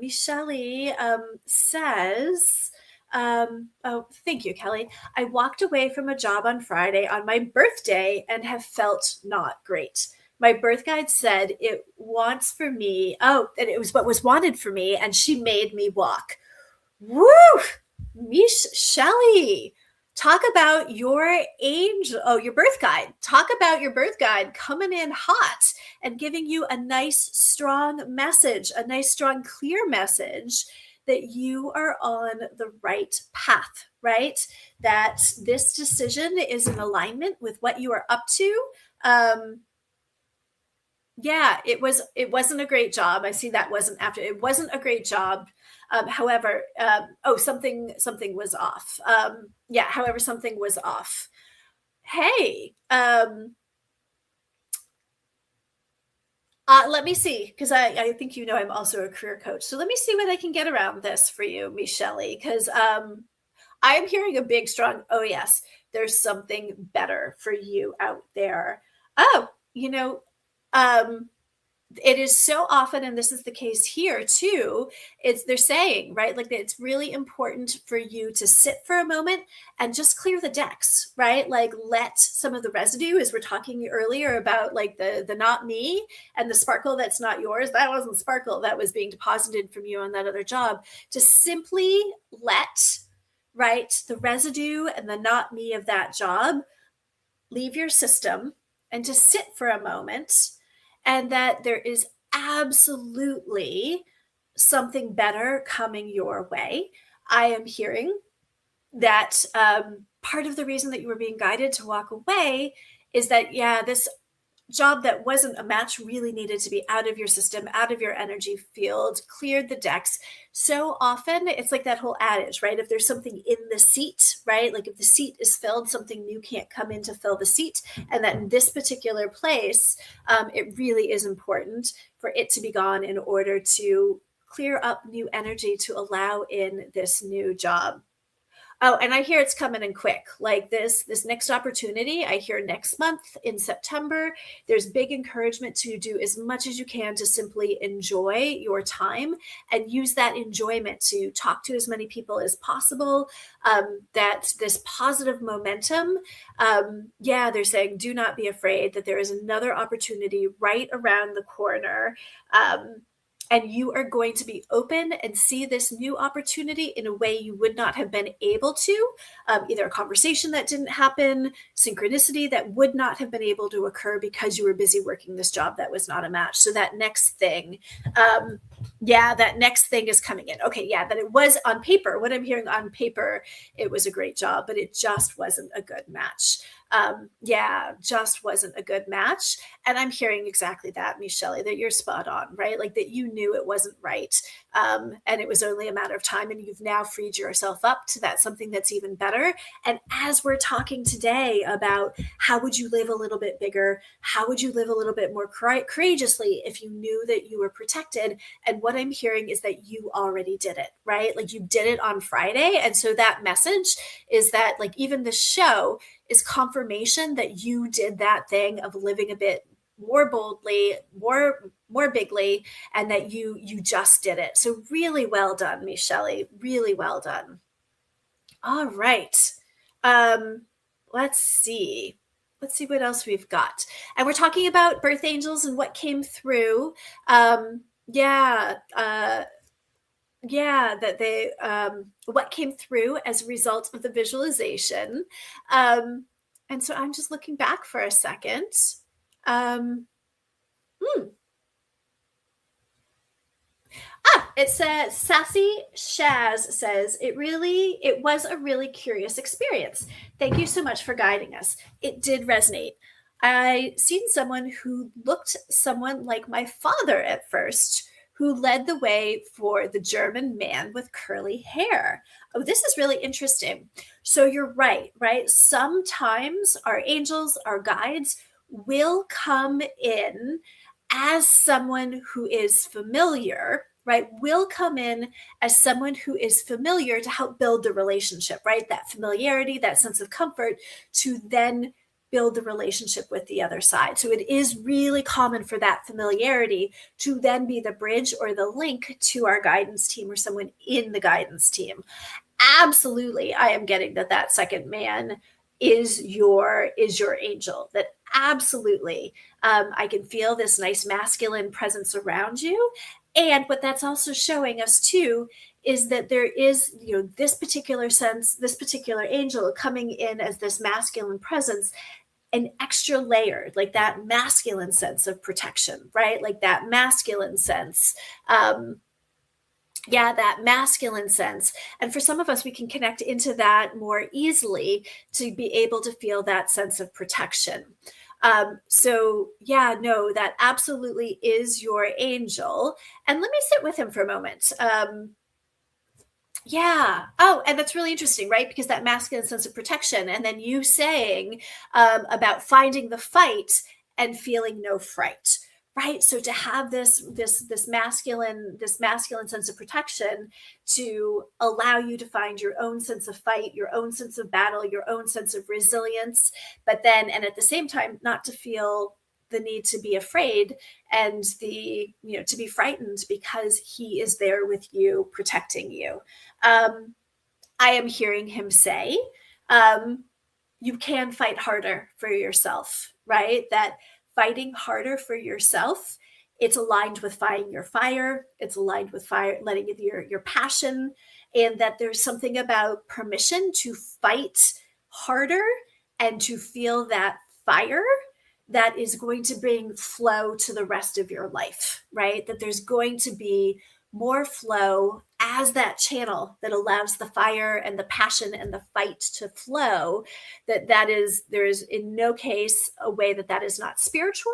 Shelley says, oh, thank you, Kelly. I walked away from a job on Friday on my birthday and have felt not great. My birth guide said it wants for me. Oh, that it was what was wanted for me, and she made me walk. Woo! Shelley, talk about your your birth guide. Talk about your birth guide coming in hot and giving you a nice, strong message, a nice, strong, clear message that you are on the right path, right? That this decision is in alignment with what you are up to. It wasn't a great job. I see that it wasn't a great job. However, something was off. However, something was off. Hey, let me see, because I think I'm also a career coach. So let me see what I can get around this for you, Michelle, because I am hearing a big, strong, oh, yes, there's something better for you out there. Oh, it is so often, and this is the case here too, they're saying, right, like it's really important for you to sit for a moment and just clear the decks, right? Like let some of the residue, as we're talking earlier about like the not me and the sparkle that's not yours, that wasn't sparkle that was being deposited from you on that other job, to simply let, right, the residue and the not me of that job leave your system, and to sit for a moment, and that there is absolutely something better coming your way. I am hearing that part of the reason that you were being guided to walk away is that, this job that wasn't a match really needed to be out of your system, out of your energy field, cleared the decks. So often it's like that whole adage, right? If there's something in the seat, right? Like if the seat is filled, something new can't come in to fill the seat. And that in this particular place, it really is important for it to be gone in order to clear up new energy to allow in this new job. Oh, and I hear it's coming in quick. Like this next opportunity, I hear next month in September. There's big encouragement to do as much as you can to simply enjoy your time and use that enjoyment to talk to as many people as possible. That this positive momentum, they're saying, do not be afraid that there is another opportunity right around the corner. And you are going to be open and see this new opportunity in a way you would not have been able to, either a conversation that didn't happen, synchronicity that would not have been able to occur because you were busy working this job that was not a match. So that next thing, that next thing is coming in. Okay, that it was on paper. What I'm hearing on paper, it was a great job, but it just wasn't a good match. Just wasn't a good match. And I'm hearing exactly that, Michelle, that you're spot on, right? Like that you knew it wasn't right. And it was only a matter of time. And you've now freed yourself up to that something that's even better. And as we're talking today about how would you live a little bit bigger, how would you live a little bit more courageously if you knew that you were protected? And what I'm hearing is that you already did it, right? Like you did it on Friday. And so that message is that like even the show is confirmation that you did that thing of living a bit more boldly, more more bigly, and that you just did it. So really well done, Michelle. Really well done. All right. Um, let's see. Let's see what else we've got. And we're talking about birth angels and what came through. Yeah. Yeah, that they what came through as a result of the visualization. And so I'm just looking back for a second. Um, hmm. It says Sassy Shaz says it was a really curious experience. Thank you so much for guiding us. It did resonate. I seen someone who looked someone like my father at first, who led the way for the German man with curly hair. Oh, this is really interesting. So you're right, right? Sometimes our angels, our guides will come in as someone who is familiar, right? Will come in as someone who is familiar to help build the relationship, right? That familiarity, that sense of comfort, to then build the relationship with the other side. So it is really common for that familiarity to then be the bridge or the link to our guidance team or someone in the guidance team. Absolutely, I am getting that second man is your angel. That absolutely, I can feel this nice masculine presence around you. And what that's also showing us too is that there is, this particular sense, this particular angel coming in as this masculine presence, an extra layer, like that masculine sense of protection, right? Like that masculine sense. That masculine sense. And for some of us, we can connect into that more easily to be able to feel that sense of protection. That absolutely is your angel. And let me sit with him for a moment. Oh, and that's really interesting, right? Because that masculine sense of protection, and then you saying about finding the fight and feeling no fright, right? So to have this masculine sense of protection to allow you to find your own sense of fight, your own sense of battle, your own sense of resilience, but then, and at the same time, not to feel the need to be afraid and to be frightened, because he is there with you, protecting you. I am hearing him say, you can fight harder for yourself, right? That fighting harder for yourself, it's aligned with fighting your fire. It's aligned with fire, letting your passion, and that there's something about permission to fight harder and to feel that fire that is going to bring flow to the rest of your life, right? That there's going to be more flow as that channel that allows the fire and the passion and the fight to flow. There is in no case a way that is not spiritual,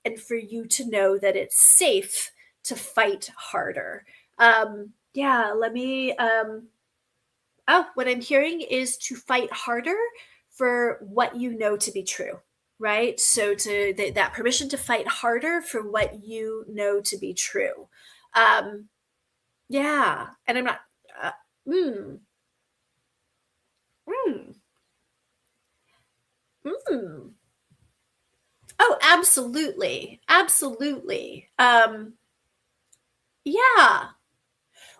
and for you to know that it's safe to fight harder. Let me, what I'm hearing is to fight harder for what you know to be true. Right. So that permission to fight harder for what you know to be true. And I'm not, mm, mm, mm. Oh, absolutely. Absolutely. Yeah.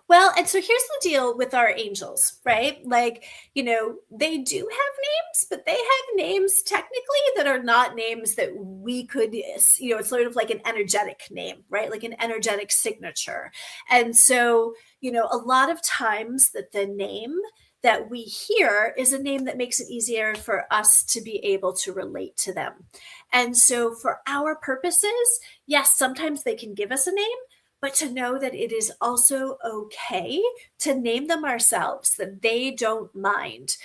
Well, and so here's the deal with our angels, right? Like, they do have names, but they have names technically that are not names that we could, it's sort of like an energetic name, right? Like an energetic signature. And so, a lot of times that the name that we hear is a name that makes it easier for us to be able to relate to them. And so for our purposes, yes, sometimes they can give us a name, but to know that it is also okay to name them ourselves, that they don't mind.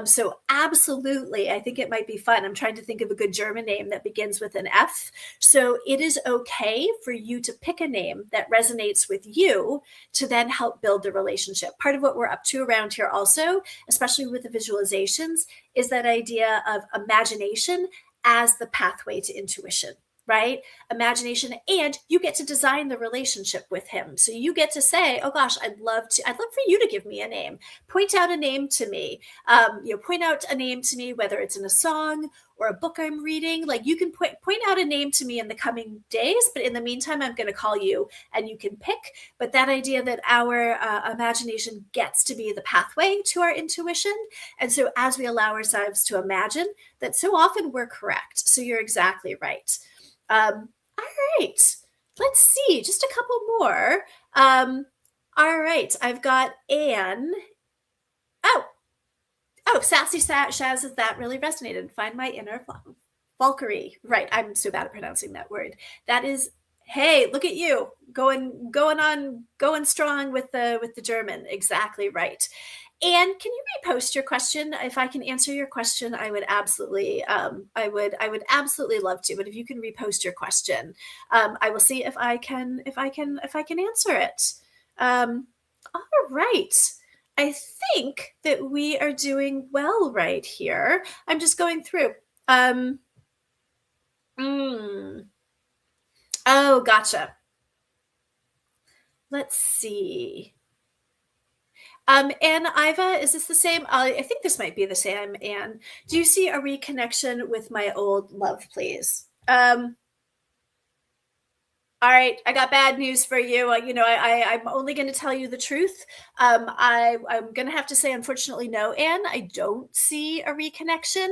So absolutely, I think it might be fun. I'm trying to think of a good German name that begins with an F. So it is okay for you to pick a name that resonates with you to then help build the relationship. Part of what we're up to around here also, especially with the visualizations, is that idea of imagination as the pathway to intuition. right? Imagination, and you get to design the relationship with him. So you get to say, oh gosh, I'd love for you to give me a name. Point out a name to me. Point out a name to me, whether it's in a song or a book I'm reading. Like, you can point out a name to me in the coming days, but in the meantime, I'm going to call you and you can pick. But that idea that our imagination gets to be the pathway to our intuition. And so as we allow ourselves to imagine, that so often we're correct. So you're exactly right. All right, let's see, just a couple more. All right, I've got Anne. Oh, Sassy Shaz, that really resonated. Find my inner Valkyrie. Right, I'm so bad at pronouncing that word. That is, hey, look at you going strong with the German. Exactly right. And can you repost your question? If I can answer your question, I would absolutely, I would absolutely love to. But if you can repost your question, I will see if I can answer it. All right. I think that we are doing well right here. I'm just going through. Oh, gotcha. Let's see. And Iva, is this the same? I think this might be the same. Anne, do you see a reconnection with my old love, please? All right, I got bad news for you. I'm only going to tell you the truth. I'm going to have to say, unfortunately, no, Anne. I don't see a reconnection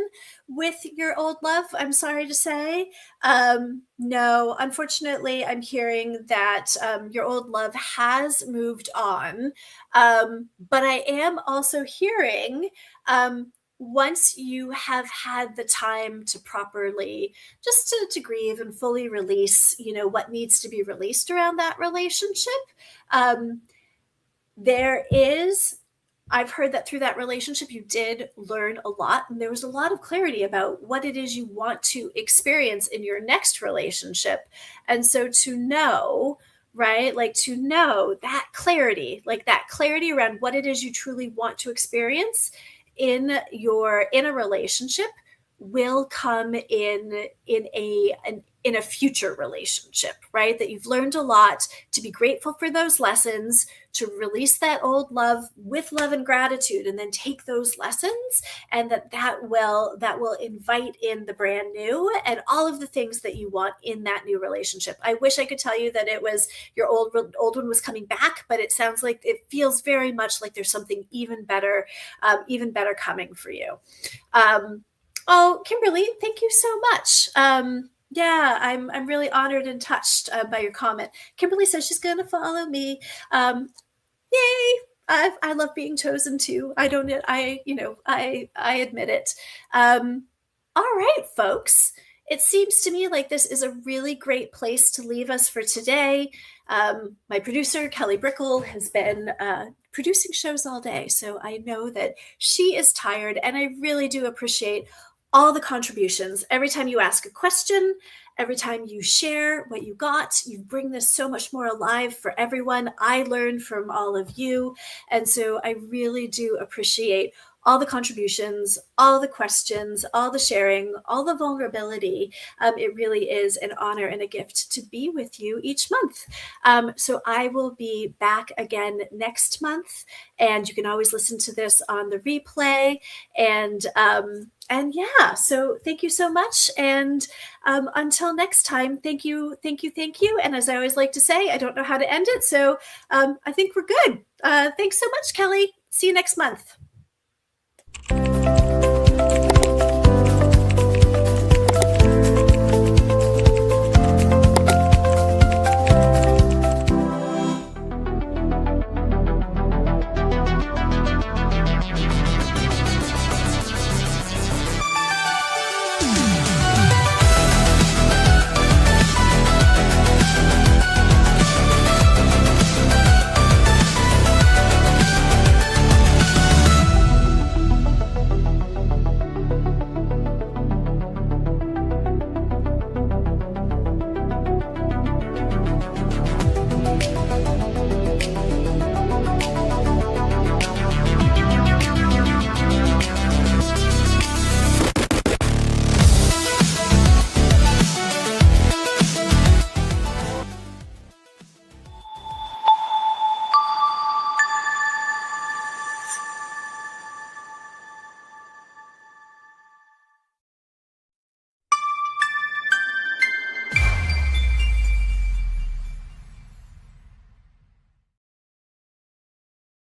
with your old love. I'm sorry to say. No, unfortunately, I'm hearing that your old love has moved on. But I am also hearing once you have had the time to properly just to grieve and fully release, what needs to be released around that relationship. I've heard that through that relationship, you did learn a lot, and there was a lot of clarity about what it is you want to experience in your next relationship. And so to know, right, like to know that clarity around what it is you truly want to experience in a relationship will come in a future relationship, right? That you've learned a lot, to be grateful for those lessons, to release that old love with love and gratitude, and then take those lessons, and that will invite in the brand new and all of the things that you want in that new relationship. I wish I could tell you that it was your old one was coming back, but it sounds like it feels very much like there's something even better coming for you. Oh, Kimberly, thank you so much. Yeah, I'm really honored and touched by your comment. Kimberly says she's going to follow me. Yay! I love being chosen too. I admit it. All right, folks. It seems to me like this is a really great place to leave us for today. My producer, Kelly Brickle, has been producing shows all day, so I know that she is tired, and I really do appreciate all the contributions. Every time you ask a question, every time you share what you got, you bring this so much more alive for everyone. I learn from all of you. And so I really do appreciate all the contributions, all the questions, all the sharing, all the vulnerability. It really is an honor and a gift to be with you each month. So I will be back again next month, and you can always listen to this on the replay. And yeah, so thank you so much. And until next time, thank you. And as I always like to say, I don't know how to end it. So I think we're good. Thanks so much, Kelly. See you next month.